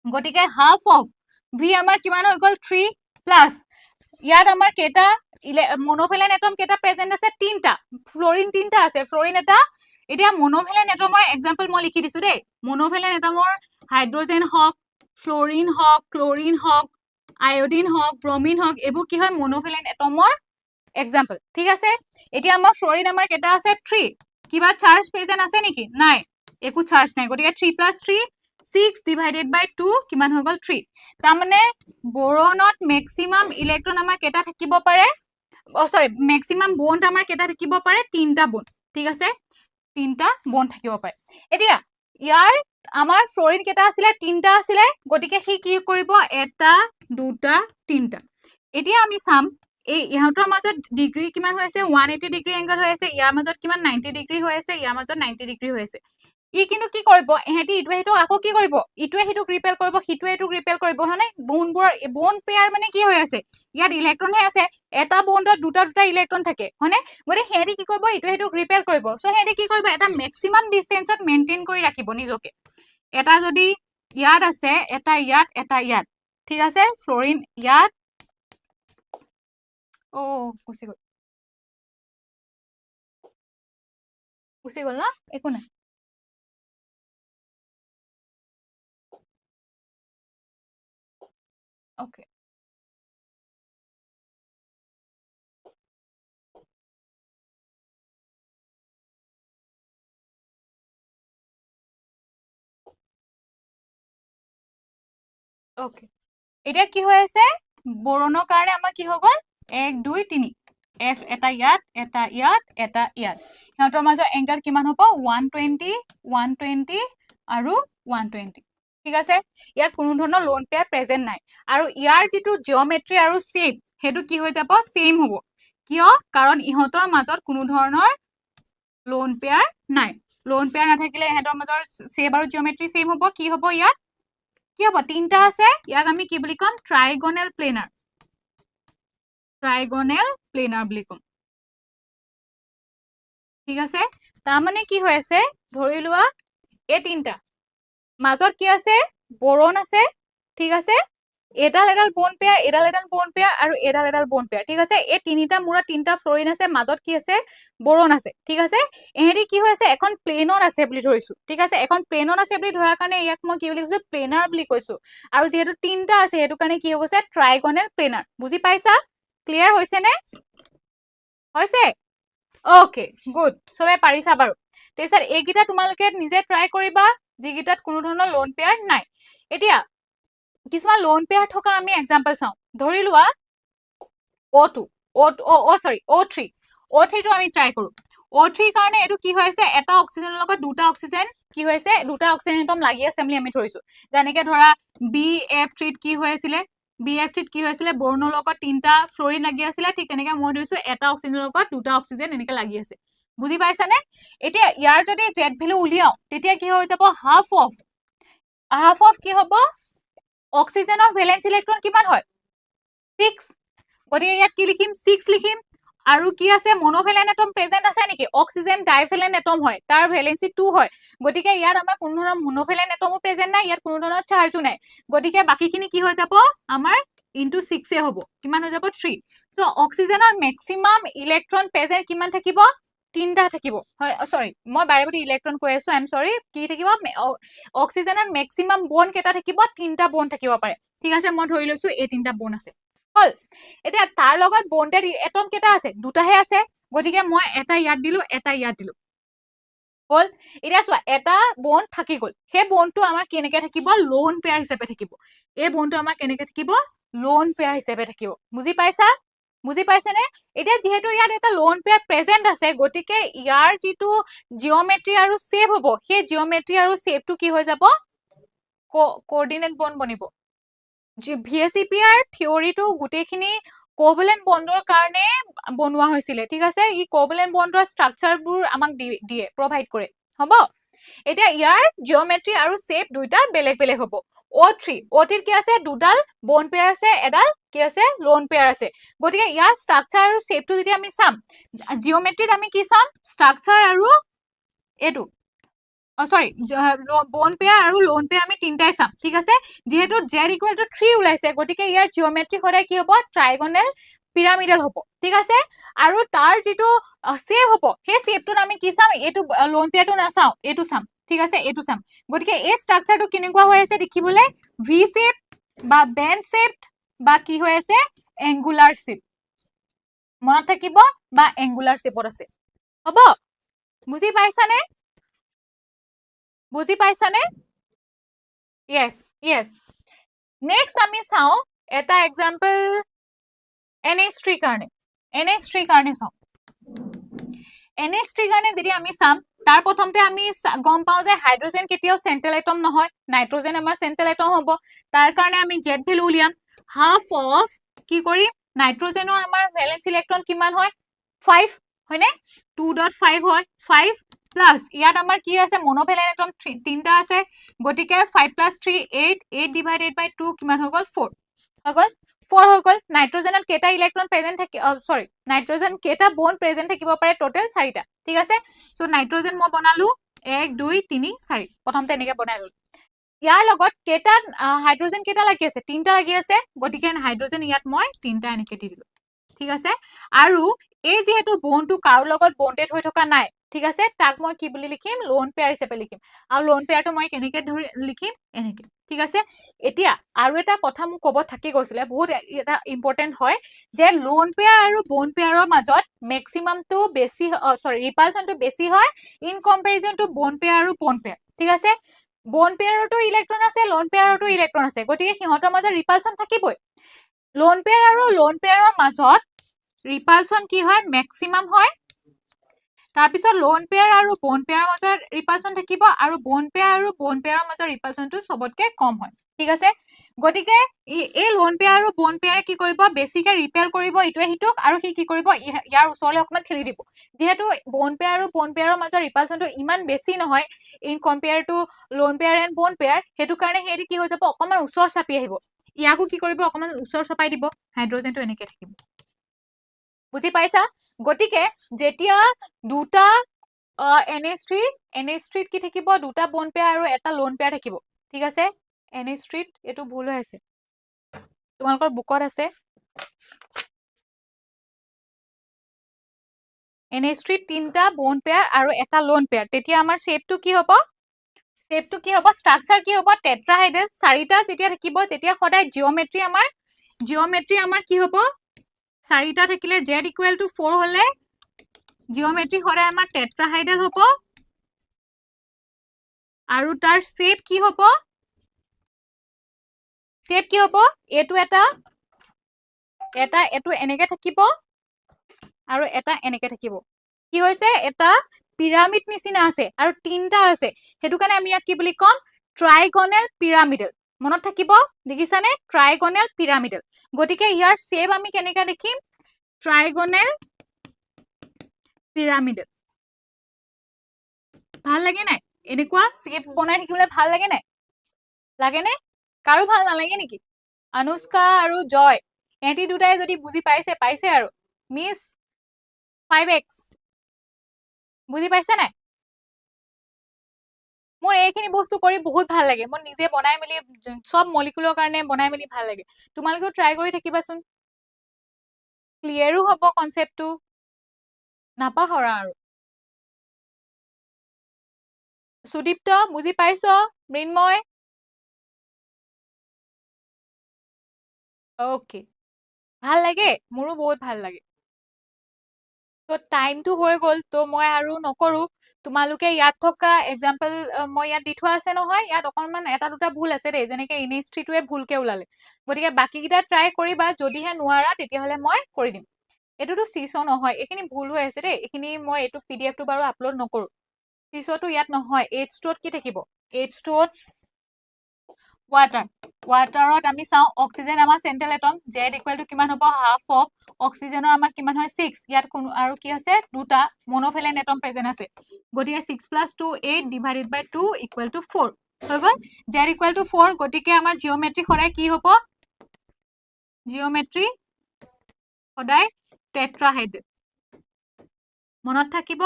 গতিকে হাফ অফ ভি আমাৰ কিমান হৈ গল 3 প্লাস ইয়াত আমাৰ কেটা মনোভেলেন্ট এটম কেটা প্ৰেজেন্ট আছে তিনটা ফ্লোৰিন তিনটা আছে ফ্লোৰিন এটা এতিয়া মনোভেলেন্ট এটমৰ এক্সাম্পল মই লিখি দিছো দেই মনোভেলেন্ট এটমৰ হাইড্ৰোজেন হক ফ্লোৰিন হক ক্লোৰিন হক আয়োডিন হক ব্ৰমিন হক এইবোৰ কি হয় মনোভেলেন্ট এটমৰ এক্সাম্পল ঠিক আছে এতিয়া আমাৰ ফ্লোৰিন আমাৰ কেটা আছে 3 কিবা চাৰ্জ প্ৰেজেন্ট আছে নেকি নাই একো চাৰ্জ নাই গতিকে 3 + 3 6 divided by 2 কিমান হৈ গল 3 তাৰ মানে বোৰনত ম্যাক্সিমাম ইলেক্ট্ৰন আমাৰ কেটা থাকিব পাৰে সৰি ম্যাক্সিমাম বন্ড আমাৰ কেটা থাকিব পাৰে তিনটা বন্ড ঠিক আছে তিনটা বন্ড থাকিব পাৰে এতিয়া ইয়াৰ আমাৰ ফ্লোৰিন কেটা আছিল তিনটা আছিল গতিকে সি কি কৰিব এটা দুটা তিনটা এতিয়া আমি চাম এই ইহঁতৰ মাজত ডিগ্ৰী কিমান হৈ আছে 180 ডিগ্ৰী এংগল হৈ আছে ইয়াৰ মাজত কিমান 90 ডিগ্ৰী হৈ আছে ইয়াৰ মাজত 90 ডিগ্ৰী হৈ আছে ই কিন্তু কি কৰিব এহেতি ইটোৱে হেতু আকৌ কি কৰিব ইটোৱে হেতুক ৰিপেল কৰিব হিটোৱে হেতুক ৰিপেল কৰিব হয়নে বন্ডবোৰ বন্ড পেয়াৰ মানে কি হৈ আছে ইয়াত ইলেক্ট্ৰন হে আছে এটা বন্ডত দুটা দুটা ইলেক্ট্ৰন থাকে হয়নে গৰে হেৰি কি কৰিব ইটোৱে হেতুক ৰিপেল কৰিব সো হেৰি কি কৰিব এটা ম্যাক্সিমাম ডিসটেন্সত মেইনটেইন কৰি ৰাখিব নিজকে এটা যদি ইয়াত আছে এটা ইয়াত ঠিক আছে ফ্লোৰিন ইয়াত ও গুছি গল না একো নাই ওকে ওকে এটা কি হৈ আছে বোৰনৰ কাৰণে আমাৰ কি হৈ গল 1 2 3 এফ এটা ইয়াত সিহঁতৰ মাজৰ এংগল কিমান হ'ব 120 120 আৰু 120 ঠিক আছে ইয়াত কোনো ধৰণৰ লোন পেয়াৰ প্ৰেজেন্ট নাই আৰু ইয়াৰ যেটো জিওমেট্ৰি আৰু শেপ হেতু কি হৈ যাব সেম হ'ব কিয় কাৰণ ইহঁতৰ মাজত কোনো ধৰণৰ লোন পেয়াৰ নাই লোন পেয়াৰ নাথাকিলে ইহঁতৰ মাজৰ শেপ আৰু জিওমেট্ৰি সেম হ'ব কি হ'ব ইয়াত কি হ'ব তিনটা আছে ইয়াক আমি কি বুলি কম ট্ৰাইগোনাল প্লেনাৰ বুলি কম ঠিক আছে তাৰ মানে কি হৈ আছে ধৰি লোৱা এই তিনটা মাজত কি আছে বোৰন আছে ঠিক আছে এডাল বন্ড পেয়াৰ আৰু এডাল বন্ড পেয়াৰ ঠিক আছে এই তিনিটা মুৰা তিনটা ফ্লোৰিন আছে মাজত কি আছে বোৰন আছে ঠিক আছে এহেৰি কি হৈছে এখন প্লেনৰ আছে বুলি ধৰিছো ঠিক আছে এখন প্লেনৰ আছে বুলি ধৰাৰ কাৰণে ইয়াক মই কি বুলি কৈছো প্লেনাৰ বুলি কৈছো আৰু যেহেতু তিনটা আছে হেতু কাৰণে কি হৈছে ট্ৰাইগোনাল প্লেনাৰ বুজি পাইছা ক্লিয়াৰ হৈছে নে হৈছে ওকে গুড সবে পাৰিছা বাৰু তেছাৰ এইগিটা তোমালোকে নিজে ট্ৰাই কৰিবা যিগিটাত কোনো ধৰণৰ লোন পেয়াৰ নাই এতিয়া কিছুমান লোন পেয়াৰ থকা আমি এক্সাম্পল চাও ধৰি লোৱা O2 O3 টো আমি ট্ৰাই কৰো O3 কাৰণে এটো কি হৈছে এটা অক্সিজেনৰ লগত দুটা অক্সিজেন কি হৈছে দুটা অক্সিজেন এটম লাগি আছে বুলি আমি ধৰিছো যেনেকে ধৰা BF3 কি হৈছিলে BF3 কি হৈছিলে বোৰনৰ লগত তিনটা ফ্লোৰিন লাগি আছিল ঠিক তেনেকে মই ধৰিছো এটা অক্সিজেনৰ লগত দুটা অক্সিজেন এনেকে লাগি আছে বুজি পাইছা নে এতিয়া ইয়াৰ যদি জেড ভ্যালু উলিয়াও তেতিয়া কি হৈ যাব হাফ অফ কি হ'ব অক্সিজেনৰ ভ্যালেন্স ইলেক্ট্ৰন কিমান হয় 6 গতিকে ইয়াত কি লিখিম 6 লিখিম আৰু কি আছে মনোভেলেন্ট এটম প্ৰেজেন্ট আছে নেকি অক্সিজেন ডাইভেলেন্ট এটম হয় তাৰ ভ্যালেন্সি 2 হয় গতিকে ইয়াত আমাৰ কোনো ধৰণৰ মনোভেলেন্ট এটমো প্ৰেজেন্ট নাই ইয়াত কোনো ধৰণৰ চাৰ্জো নাই গতিকে বাকিখিনি কি হৈ যাব আমাৰ ইনটু 6 এ হ'ব কিমান হৈ যাব 3 সো অক্সিজেনৰ ম্যাক্সিমাম ইলেক্ট্ৰন প্ৰেজেন্ট কিমান থাকিব তিনটা থাকিব হয় সৰি মই বাৰে ইলেক্ট্ৰন কৈ আছো আই এম সৰি কি থাকিব অক্সিজেনৰ ম্যাক্সিমাম বন্ড কেটা থাকিব তিনটা বন্ড থাকিব পাৰে ঠিক আছে মই ধৰি লৈছো এই তিনটা বন্ড আছে হল এতিয়া তাৰ লগত বন্ডেড এটম কেটা আছে দুটাহে আছে গতিকে মই এটা ইয়াত দিলো হল এতিয়া চোৱা এটা বন্ড থাকি গল সেই বন্ডটো আমাৰ কেনেকে থাকিব লোন পেয়াৰ হিচাপে থাকিব এই বন্ডটো আমাৰ কেনেকে থাকিব লোন পেয়াৰ হিচাপে থাকিব বুজি পাইছা নে এতিয়া যেহেতু ইয়াত এটা লোন পেয়াৰ প্ৰেজেন্ট আছে গতিকে ইয়াৰ যেটো জিওমেট্ৰি আৰু শেপ হ'ব সেই জিওমেট্ৰি আৰু শেপটো কি হৈ যাব কোঅৰ্ডিনেট বন্ড বনিব VSEPR থিওৰিটো গোটেইখিনি কোভেলেন্ট বণ্ডৰ কাৰণে বনোৱা হৈছিলে ঠিক আছে ই কোভেলেন্ট বণ্ডৰ ষ্ট্ৰাকচাৰবোৰ আমাক দিয়ে প্ৰভাইড কৰে হ'ব এতিয়া ইয়াৰ জিওমেট্ৰি আৰু শেপ দুইটা বেলেগ বেলেগ হ'ব O3 O3 কি আছে দুডাল বন পেয়াৰ আছে এডাল কি আছে লোন পেয়াৰ আছে গতিকে ইয়াৰ ষ্ট্ৰাকচাৰ আৰু শেপটো যদি আমি চাম জিওমেট্ৰিত আমি কি চাম ষ্ট্ৰাকচাৰ আৰু এটো সৰি বন পেয়াৰ আৰু লোন পেয়াৰ আমি তিনটাই চাম ঠিক আছে যেহেতু z = 3 ওলাইছে গতিকে ইয়াৰ জিওমেট্ৰি সদায় কি হ'ব ট্ৰাইগোনেল পিৰামিডাল হ'ব ঠিক আছে আৰু তাৰ যেটো শেপ হ'ব সেই শেপটোত আমি কি চাম এটো লোন পেয়াৰটো নাচাও এটো চাম ঠিক আছে এটো চাম গতিকে এই ষ্ট্ৰাকচাৰটো কেনেকুৱা হৈ আছে দেখিবলৈ ভি শেপ বা বেন শেপড বা কি হৈ আছে এঙ্গুলাৰ শেপ মনত থাকিব বা এঙ্গুলাৰ শেপত আছে হ'ব বুজি পাইছানে বুজি পাইছানে yes yes next আমি চাও এটা এক্সাম্পল NH3 কাৰণে NH3 কাৰণে চাও NH3 কাৰণে যদি আমি চাম তাৰ প্ৰথমতে আমি গম পাও যে হাইড্ৰোজেন কেতিয়াও সেন্ট্ৰেল এটম নহয় নাইট্ৰোজেন আমাৰ সেন্ট্ৰেল এটম হ'ব তাৰ কাৰণে আমি Z ভ্যালু উলিয়াম হাফ অফ কি কৰি নাইট্ৰোজেনৰ আমাৰ ভ্যালেন্স ইলেক্ট্ৰন কিমান হয় 5 হয়নে 2.5 হয় 5 প্লাস ইয়াত আমাৰ কি আছে মনোভ্যালেন্ট এটম তিনটা আছে গতিকে 5 + 3 8 8 ডিভাইডেড বাই 2 কিমান হৈ গল 4 হৈ গল 4 হৈ গল নাইট্ৰোজেনত কেটা ইলেক্ট্ৰন প্ৰেজেন্ট থাকে সৰি নাইট্ৰোজেন কেটা বন্ড প্ৰেজেন্ট থাকিব পাৰে টোটাল 4টা ঠিক আছে সো নাইট্ৰোজেন মই বনালো 1 2 3 4 প্ৰথমতে এনেকৈ বনাই ললো ইয়াৰ লগত কেটা হাইড্ৰোজেন কেটা লাগি আছে তিনটা লাগি আছে গতিকে হাইড্ৰোজেন ইয়াত মই তিনটা এনেকৈ দি দিলো ঠিক আছে আৰু এই যেহেতু বন্ডটো কাৰো লগত বন্ডেড হৈ থকা নাই ঠিক আছে তাক মই কি বুলি লিখিম লোন পেয়াৰ হিচাপে লিখিম আৰু লোন পেয়াৰটো মই কেনেকৈ ধৰি লিখিম এনেকৈ ঠিক আছে এতিয়া আৰু এটা কথা মোক কব থাকি গৈছিলে বহুত এটা ইম্পৰ্টেন্ট হয় যে লোন পেয়াৰ আৰু বন্ড পেয়াৰৰ মাজত ম্যাক্সিমামটো বেছি সৰি ৰিপালশনটো বেছি হয় in comparison to bond pair আৰু বন্ড পেয়াৰ ঠিক আছে বন্ড পেয়াৰতো ইলেক্ট্ৰন আছে লোন পেয়াৰতো ইলেক্ট্ৰন আছে গতিকে সিহঁতৰ মাজত ৰিপালশন থাকিবই লোন পেয়াৰ আৰু লোন পেয়াৰৰ মাজত ৰিপালশন কি হয় ম্যাক্সিমাম হয় তাৰ পিছত লোন পেয়াৰ আৰু বন্ড পেয়াৰৰ মাজত ৰিপালশন থাকিব আৰু বন্ড পেয়াৰ আৰু বন্ড পেয়াৰৰ মাজত ৰিপালশনটো সবতকে কম হয় ঠিক আছে গতিকে এই লোন পেয়াৰ আৰু বন্ড পেয়াৰে কি কৰিব বেছিকে ৰিপেল কৰিব ইটোৱে হিটোক আৰু কি কৰিব ইয়াৰ ওচৰলৈ অকমান ঠেলি দিব যেহেতু বন্ড পেয়াৰ আৰু বন্ড পেয়াৰৰ মাজত ৰিপালশনটো ইমান বেছি নহয় in compare to lone pair and bond pair হেতু কাৰণে হেৰি কি হৈ যাব অকমান ওচৰ চাপি আহিব ইয়াকো কি কৰিব অকমান ওচৰ চাপাই দিব হাইড্ৰোজেনটো এনেকৈ থাকিব বুজি পাইছা গতিকে যেতিয়া দুটা NH3 কি থাকিব দুটা বন্ড পেয়াৰ আৰু এটা লোন পেয়াৰ থাকিব ঠিক আছে NH3 এটো ভুল হৈ আছে তোমালোকৰ বুকত আছে NH3 তিনটা বন্ড পেয়াৰ আৰু এটা লোন পেয়াৰ তেতিয়া আমাৰ শেপটো কি হ'ব ষ্ট্ৰাকচাৰ কি হ'ব টেট্ৰাহাইড্ৰেল চাৰিটা যেতিয়া থাকিব তেতিয়া সদায় জিওমেট্ৰি আমাৰ কি হ'ব চাৰিটা থাকিলে z = 4 হলে জিওমেট্ৰি সদায় আমাৰ টেট্ৰাহাইড্ৰেল হ'ব আৰু তাৰ শেপ কি হ'ব এটো এটা এটো এনেকৈ থাকিব আৰু এটা এনেকৈ থাকিব কি হৈছে এটা পিৰামিড নিচিনা আছে আৰু তিনটা আছে হেতু কাৰণে আমি ইয়াক কি বুলি কম ট্ৰাইগোনেল পিৰামিডাল মনত থাকিব দেখিছানে ট্ৰাইগোনেল পিৰামিডাল গতিকে ইয়াৰ শেপ আমি কেনেকৈ দেখিম ট্ৰাইগোনেল পিৰামিডাল ভাল লাগে নাই এনেকুৱা শেপ বনাই থাকিবলৈ ভাল লাগে নাই লাগেনে কাৰো ভাল নালাগে নেকি অনুষ্কা আৰু জয় এটি দুটাই যদি বুজি পাইছে আৰু মিস 5x বুজি পাইছে নাই মোৰ এইখিনি বস্তু কৰি বহুত ভাল লাগে মই নিজে বনাই মেলি সব মলিকুলৰ কাৰণে বনাই মেলি ভাল লাগে তোমালোকেও ট্ৰাই কৰি থাকিবাচোন ক্লিয়াৰো হ'ব কনসেপ্টটো নাপাহৰা আৰু সুদীপ্ত বুজি পাইছো মৃন্ময় ওকে ভাল লাগে মোৰো বহুত ভাল লাগে তো টাইমটো হৈ গল তো মই আৰু নকৰো তোমালোকে ইয়াত থকা এক্সাম্পল মই ইয়াত দি থোৱা আছে নহয় ইয়াত অকনমান এটা দুটা ভুল আছে দেই যেনেকৈ NH3 টোৱে ভুলকে ওলালে গতিকে বাকিকেইটা ট্ৰাই কৰিবা যদিহে নোৱাৰা তেতিয়াহলে মই কৰি দিম এটোতো সিসো নহয় এখিনি ভুল হৈ আছে দেই এখিনি মই এটো PDF টো বাৰু আপলোড নকৰো সিসোটো ইয়াত নহয় H2 ত কি থাকিব H2 ত ৱাটাৰত আমি চাওঁ অক্সিজেন আমাৰ central atom Z equal to কিমান হ'ব হাফ অফ অক্সিজেনৰ আমাৰ কিমান হয় 6 ইয়াত কোনো আৰু কি আছে দুটা মনোভেলেন্ট এটম প্ৰেজেন্ট আছে গতিকে 6 + 2 8 ডিভাইডেড বাই 2 ইকুৱেল টু 4 হৈ গ'ল জেড ইকুৱেল টু 4 গতিকে আমাৰ জিঅ'মেট্ৰি সদায় কি হ'ব জিঅ'মেট্ৰি সদায় টেট্ৰাহাইড্ৰেট মনত থাকিব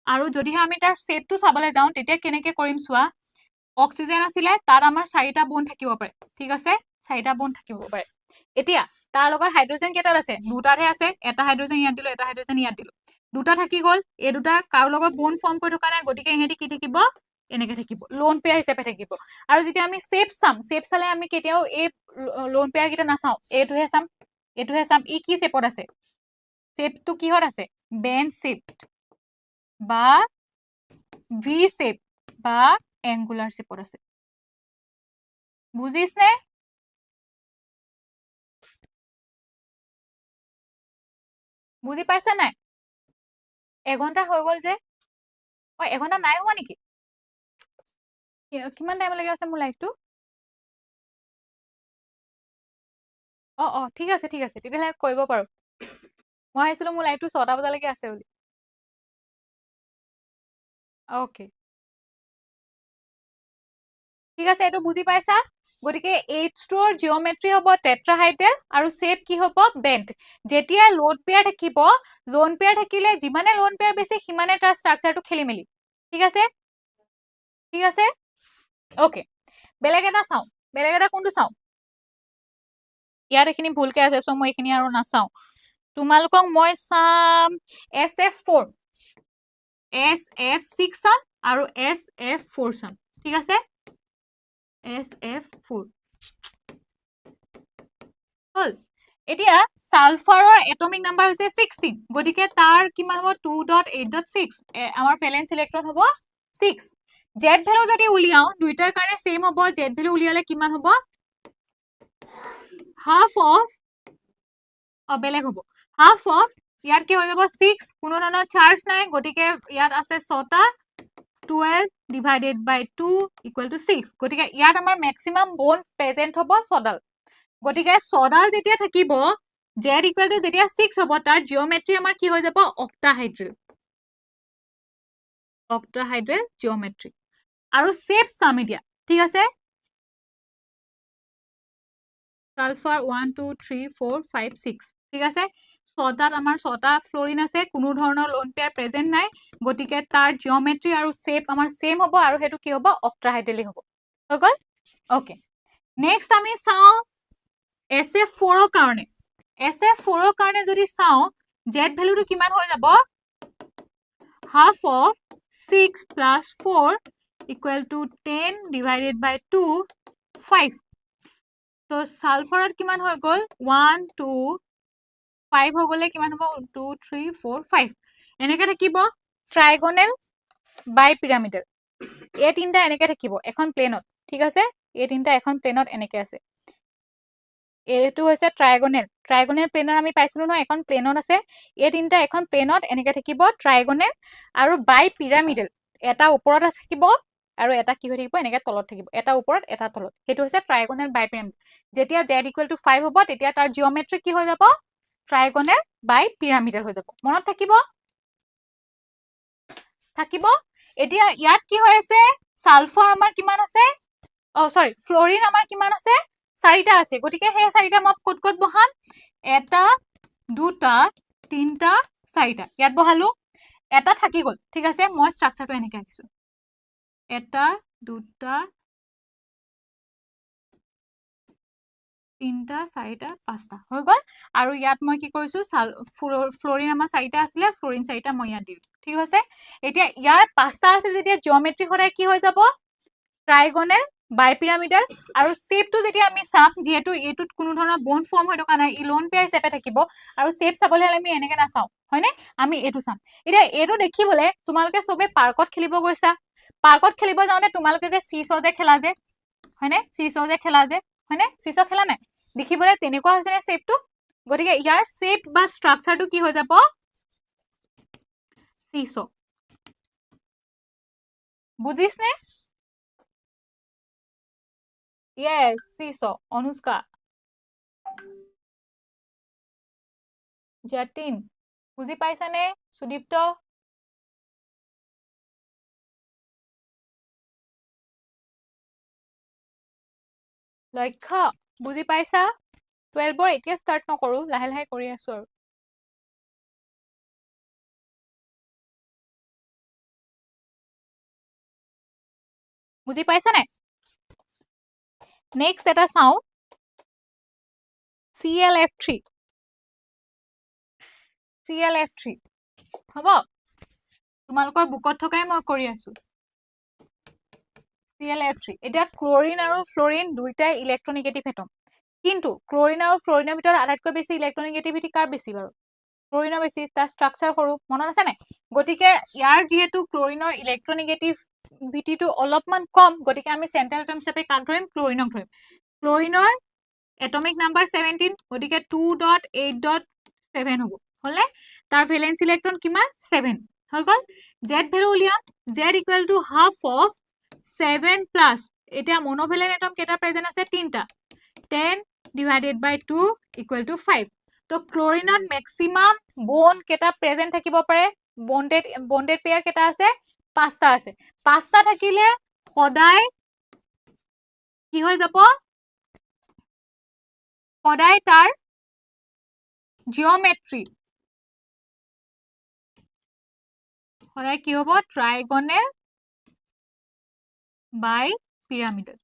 আৰু যদিহে আমি তাৰ শেপটো চাবলৈ যাওঁ তেতিয়া কেনেকৈ কৰিম চোৱা অক্সিজেন আছিলে তাত আমাৰ 4টা বন্ড থাকিব পাৰে ঠিক আছে 4টা বন্ড থাকিব পাৰে এতিয়া তাৰ লগত হাইড্ৰোজেন কেইটাত আছে দুটাতহে আছে এটা হাইড্ৰোজেন ইয়াত দিলো এটা হাইড্ৰোজেন ইয়াত দিলো দুটা থাকি গ'ল এই দুটা কাৰো লগত বন্ড ফৰ্ম কৰি থকা নাই গতিকে ইহঁতি কি থাকিব এনেকে থাকিব লোন পেয়াৰ হিচাপে থাকিব আৰু যেতিয়া আমি শেপ চাম শেপ চালে আমি কেতিয়াও এই লোন পেয়াৰ কেইটা নাচাওঁ এইটোহে চাম ই কি শেপত আছে শেপটো কিহত আছে বেন শেপ বা ভি শেপ বা এংগুলাৰ শেপত আছে বুজিছনে বুজি পাইছা নাই এঘন্টা হৈ গ'ল যে এঘন্টা নাই হোৱা নেকি কিমান টাইম লাগি আছে মোৰ লাইফটো ঠিক আছে তেতিয়াহ'লে কৰিব পাৰো মই ভাবিছিলো মোৰ লাইফটো 6টা বজালৈকে আছে বুলি অ'কে ঠিক আছে এইটো বুজি পাইছা গতিকে H2ৰ জিঅ'মেট্ৰি হ'ব টেট্ৰাহাইড্ৰেল আৰু শেপ কি হ'ব বেন্ট যেতিয়া লোন পেয়াৰ থাকিলে যিমানে লোন পেয়াৰ বেছি সিমানে তাৰ ষ্ট্ৰাকচাৰটো খেলিমেলি ঠিক আছে অ'কে বেলেগ এটা কোনটো চাওঁ ইয়াত এইখিনি ভুলকে আছে চ' মই এইখিনি আৰু নাচাওঁ তোমালোকক মই চাম SF4 SF6 চাম আৰু SF4 চাম ঠিক আছে SF4 হল এতিয়া সালফাৰৰ এটমিক নাম্বাৰ হৈছে 16 গতিকে তাৰ কিমান হ'ব 2.8.6 আমাৰ ভেলেন্স ইলেক্ট্ৰন হ'ব 6 জেড ভ্যালু যদি উলিয়াও দুইটাৰ কাৰণে সেম হ'ব জেড ভ্যালু উলিয়ালে কিমান হ'ব হাফ অফ বেলেগ হ'ব হাফ অফ ইয়াত কি হৈ যাব 6 কোনো ধৰণৰ চাৰ্জ নাই গতিকে ইয়াত আছে 6টা 12 ডিভাইডেড বাই 2 ইকুৱেল টু 6 গতিকে ইয়াত আমাৰ মেক্সিমাম বন্ড প্ৰেজেন্ট হ'ব 6ডাল গতিকে 6ডাল যেতিয়া থাকিব জেড ইকুৱেল টু যেতিয়া 6 হ'ব তাৰ জিঅ'মেট্ৰি আমাৰ কি হৈ যাব অক্টাহাইড্ৰেল জিঅ'মেট্ৰি আৰু শেপ চাম এতিয়া ঠিক আছে সালফাৰ 1 2 3 4 5 6 ঠিক আছে 6টাত আমাৰ 6টা ফ্লোৰিন আছে কোনো ধৰণৰ লোন পেয়াৰ প্ৰেজেন্ট নাই গতিকে তাৰ জিঅ'মেট্ৰি আৰু শেপ আমাৰ সেম হ'ব আৰু হেতু কি হ'ব অক্টাহাইড্ৰেলি হ'ব হৈ গ'ল ওকে নেক্সট আমি চাওঁ SF4 ৰ কাৰণে SF4 ৰ কাৰণে যদি চাওঁ জেড ভ্যালুটো কিমান হৈ যাব half of 6 plus 4 equal to 10 divided by 2 5 তো সালফাৰত কিমান হৈ গ'ল 1 2 5 হৈ গ'লে কিমান হ'ব 2 3 4 5 এনেকে থাকিব ট্ৰাইগোনেল বাই পিৰামিডেল এই তিনটা এনেকে থাকিব এখন প্লেনত ঠিক আছে এই তিনটা এখন প্লেনত এনেকে আছে এইটো হৈছে ট্ৰাইগোনেল প্লেনত আমি পাইছিলো ন এখন প্লেনত আছে এই তিনটা এখন প্লেনত এনেকে থাকিব ট্ৰাইগোনেল আৰু বাই পিৰামিডেল এটা ওপৰত থাকিব আৰু এটা কি হৈ থাকিব এনেকে তলত থাকিব এটা ওপৰত এটা তলত সেইটো হৈছে ট্ৰাইগোনেল বাই পিৰামিডেল যেতিয়া z ইকুৱেল টু 5 হ'ব তেতিয়া তাৰ জিঅ'মেট্ৰি কি হৈ যাব ট্ৰাইগোনেল বাই পিৰামিডেল হৈ যাব মনত থাকিব এতিয়া ইয়াত কি হৈ আছে সালফাৰ আমাৰ কিমান আছে সৰি ফ্লোৰিন আমাৰ কিমান আছে 4টা আছে গতিকে সেই 4টা মই ক'ত বহাম এটা দুটা তিনটা 4টা ইয়াত বহালো এটা থাকি গ'ল ঠিক আছে মই ষ্ট্ৰাকচাৰটো এনেকে আঁকিছো এটা দুটা তিনটা 4টা 5টা হৈ গ'ল আৰু ইয়াত মই কি কৰিছো ফ্লোৰিন আমাৰ 4টা আছিলে ফ্লোৰিন 4টা মই ইয়াত দিলো ঠিক আছে এতিয়া ইয়াৰ 5টা আছে যেতিয়া জিঅ'মেট্ৰি সদায় কি হৈ যাব ট্ৰাইগোনেল বাই পিৰামিডেল আৰু শেপটো যেতিয়া আমি চাম যেহেতু এইটোত কোনো ধৰণৰ বন্ড ফৰ্ম হৈ থকা নাই ই লোন পেয়াৰ হিচাপে থাকিব আৰু শেপ চাবলৈ হলে আমি এনেকে নাচাওঁ হয়নে আমি এইটো চাম এতিয়া এইটো দেখিবলৈ তোমালোকে চবে পাৰ্কত খেলিব গৈছা পাৰ্কত খেলিব যাওঁতে তোমালোকে যে চিছ যে খেলা যে হয়নে চিছ যে খেলা যে হয়নে চিছ খেলা নাই দেখিবলৈ তেনেকুৱা হৈছে নে শেপটো গতিকে ইয়াৰ শেপ বা ষ্ট্ৰাকচাৰটো কি হৈ যাব চিছ বুজিছনে Yes, seesaw. Anushka. Jatin. বুজি পাইছানে সুদীপ্ত? লক্ষ্য বুজি পাইছা? 12ৰ এতিয়া ষ্টাৰ্ট নকৰো, লাহে লাহে কৰি আছো আৰু। বুজি পাইছা নাই? নেক্সট এটা চাও, ClF3 হ'ব, তোমালোকৰ বুকত থকাই মই কৰি আছো। ClF3 এতিয়া ক্লোৰিন আৰু ফ্লোৰিন দুইটাই ইলেক্ট্ৰনিগেটিভ এটম, কিন্তু ক্লোৰিন আৰু ফ্লোৰিনৰ ভিতৰত আটাইতকৈ বেছি ইলেক্ট্ৰনিগেটিভিটি কাৰ বেছি বাৰু? ক্লোৰিনৰ বেছি, তাৰ ষ্ট্ৰাকচাৰ সৰু, মনত আছে নাই? গতিকে ইয়াৰ যিহেতু ক্লোৰিনৰ ইলেক্ট্ৰনিগেটিভিটিটো অলপমান কম, গতিকে আমি চেণ্ট্ৰেল এটম হিচাপে কাক ধৰিম? ক্লোৰিনক ধৰিম। ক্লোৰিনৰ এটমিক নাম্বাৰ 17, গতিকে 2.8.7 হ'ব, হলে তাৰ ভেলেন্স ইলেক্ট্ৰন কিমান? 7 হৈ গল। জেড ভেলু উলিয়াম, Z equal to half of 7 plus, এতিয়া মনোভেলেন্ট এটম কেইটা প্ৰেজেন্ট আছে? 3টা, 10 ডিভাইডেড বাই 2 ইকুৱেল টু 5। তো ক্লোৰিনত মেক্সিমাম বন্ড কেইটা প্ৰেজেন্ট থাকিব পাৰে? বন্ডেড পেয়াৰ কেইটা আছে? 5টা আছে। 5টা থাকিলে সদায় কি হৈ যাব? সদায় তাৰ জিঅমেট্ৰি সদায় কি হ'ব? ট্ৰাইগনেল বাই পিৰামিডল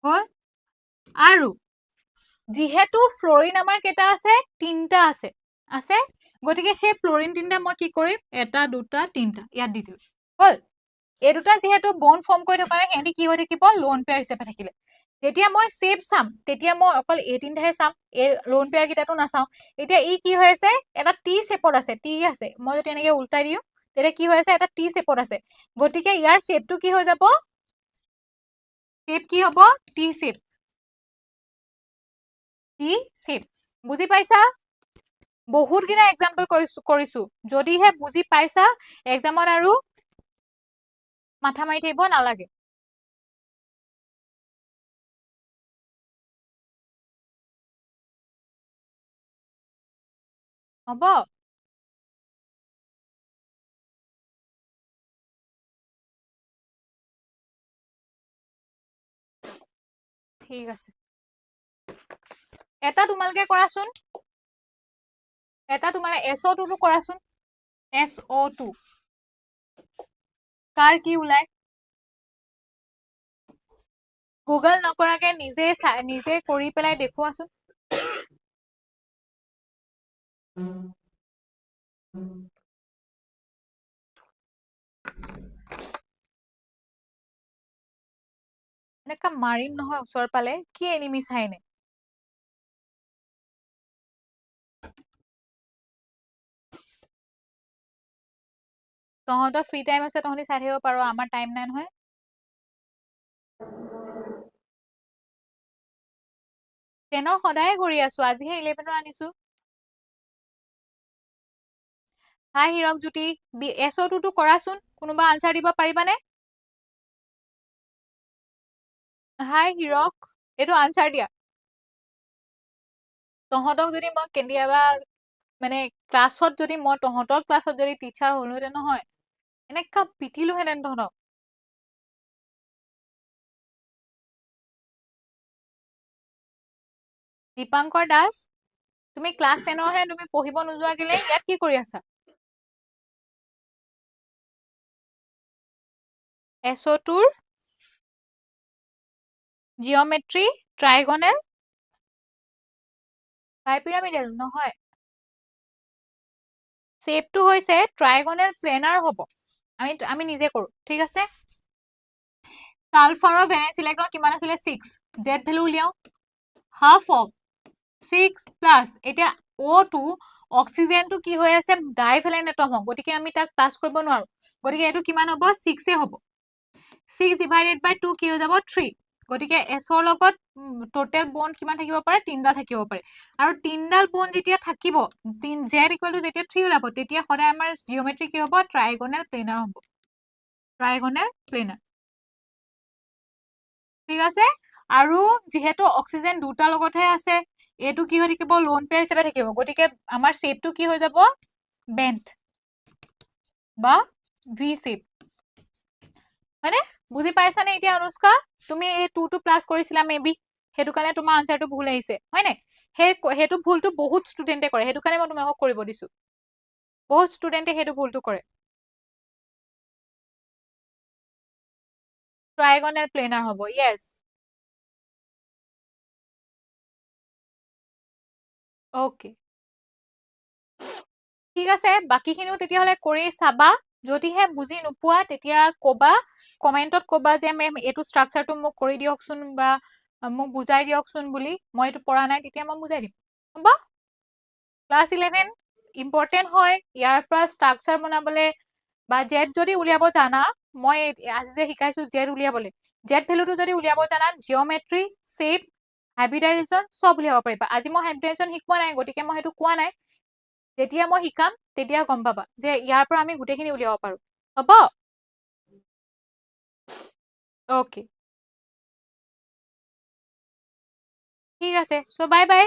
হ'ল। আৰু যিহেতু ফ্লোৰিন আমাৰ কেইটা আছে? 3টা আছে, গতিকে সেই ফ্লোৰিন 3টা মই কি কৰিম? 1 2 3টা ইয়াত দি দিলো, হ'ল। এই দুটা যিহেতু বন্ড ফৰ্ম কৰি থকা নাই, সিহঁতি কি হৈ থাকিব? লোন পেয়াৰ হিচাপে থাকিলে। যেতিয়া মই শেপ চাম, তেতিয়া মই অকল এই 3টাহে চাম, এই লোন পেয়াৰ কেইটাটো নাচাওঁ। এতিয়া ই কি হৈ আছে? এটা টি শেপত আছে, টি আছে, মই যদি এনেকে উল্টাই দিওঁ তেতিয়া কি হৈ আছে? এটা টি শেপত আছে, গতিকে ইয়াৰ শেপটো কি হৈ যাব? শেপ কি হ'ব? T shape, T shape. বুজি পাইছা? বহুত কিনা এক্সাম্পল কৰিছো, যদিহে বুজি পাইছা এক্সামত আৰু মাথা মাৰি থাকিব নালাগে। হ'ব, ঠিক আছে। এটা তোমালোকে কৰাচোন, এটা তোমাৰ SO2 কৰাচোন। SO2 কাৰ কি ওলাই? গুগল নকৰাকে নিজে কৰি পেলাই দেখুৱাচোন। এনেকা মাৰিম নহয় ওচৰ পালে, কি এনিমি চাইনে? তহঁতৰ ফ্ৰী টাইম আছে, তহঁতি চাই থাকিব পাৰো, আমাৰ টাইম নাই নহয়। 10ৰ সদায়ে কৰি আছো, আজিহে 11ৰ আনিছো। হাই হিৰক জ্যোতি, SO2 কৰাচোন, কোনোবা আনচাৰ দিব পাৰিবানে? হাই হিৰক, এইটো আনচাৰ দিয়া। তহঁতক যদি মই কেতিয়াবা মানে ক্লাছত যদি মই তহঁতৰ ক্লাছত যদি টিচাৰ হলোহেঁতেন নহয়, এনেকা পিটিলোহেঁতেন তহঁতক। দীপাংকৰ দাস, তুমি ক্লাছ 10ৰহে, তুমি পঢ়িব নোযোৱা কেলে? ইয়াত কি কৰি আছা? SO2ৰ জিঅমেট্ৰি ট্ৰাইগনেল বাইপিৰামিডেল নহয়, শেপটো হৈছে ট্ৰাইগনেল প্লেনাৰ হ'ব। আমি নিজে কৰো, ঠিক আছে। সালফাৰৰ ভেলেন্স ইলেক্ট্ৰন কিমান আছিলে? 6। জেড ভেলু উলিয়াও, হাফ অফ 6 প্লাস, এতিয়া O2 অক্সিজেনটো কি হৈ আছে? ডাইভেলেন্ট এটম হ'ব, গতিকে আমি তাক প্লাস কৰিব নোৱাৰো, গতিকে এইটো কিমান হ'ব? 6 হ'ব। 6 ডিভাইডেড বাই 2 কি হৈ যাব? 3। গতিকে এছৰ লগত টোটেল বন্ড কিমান থাকিব পাৰে? 3ডাল থাকিব পাৰে। আৰু 3ডাল বন্ড যেতিয়া থাকিব, জেড ইকুৱেল টু যেতিয়া 3 ওলাব, তেতিয়া সদায় আমাৰ জিঅমেট্ৰি কি হ'ব? ট্ৰাইগনেল প্লেনাৰ হ'ব, ট্ৰাইগনেল প্লেনাৰ। ঠিক আছে আৰু যেহেতু অক্সিজেন দুটা লগতহে আছে এইটো কি হৈ থাকিব লোন পেয়াৰ হিচাপে থাকিব গতিকে আমাৰ শেপটো কি হৈ যাব বেন্ট বা ভি শেপ মানে বুজি পাইছানে এতিয়া অনুষ্কা তুমি এই 2 টো প্লাস কৰিছিলা মেবি হেতু কাৰণে তোমাৰ আনসাৰটো ভুল আহিছে হয় নাই হেতু ভুলটো বহুত ষ্টুডেন্টে কৰে হেতু কাৰণে মই তোমাক কৰিব দিছো বহুত ষ্টুডেন্টে হেতু ভুলটো কৰে ট্ৰাইগোনাল প্লেনাৰ হ'ব ইয়েস ওকে ঠিক আছে বাকিখিনিও তেতিয়াহলে কৰি চাবা যদিহে বুজি নোপোৱা তেতিয়া কবা কমেন্টত কবা যে মেম এইটো ষ্ট্ৰাকচাৰটো মোক কৰি দিয়কচোন বা মোক বুজাই দিয়কচোন বুলি মই এইটো পৰা নাই তেতিয়া মই বুজাই দিম হ'ব ক্লাছ 11 ইম্পৰ্টেন্ট হয় ইয়াৰ পৰা ষ্ট্ৰাকচাৰ বনাবলে বা জেড যদি উলিয়াব জানা মই আজি যে শিকাইছো জেড উলিয়াবলে জেড ভেলুটো যদি উলিয়াব জানা জিঅমেট্ৰি শেপ হাইব্ৰিডাইজেশ্যন সব উলিয়াব পাৰিবা আজি মই হাইব্ৰিডাইজেশ্যন শিকোৱা নাই গতিকে মই সেইটো কোৱা নাই যেতিয়া মই শিকাম তেতিয়া গম পাবা যে ইয়াৰ পৰা আমি গোটেইখিনি উলিয়াব পাৰো হ'ব ওকে ঠিক আছে সো বাই বাই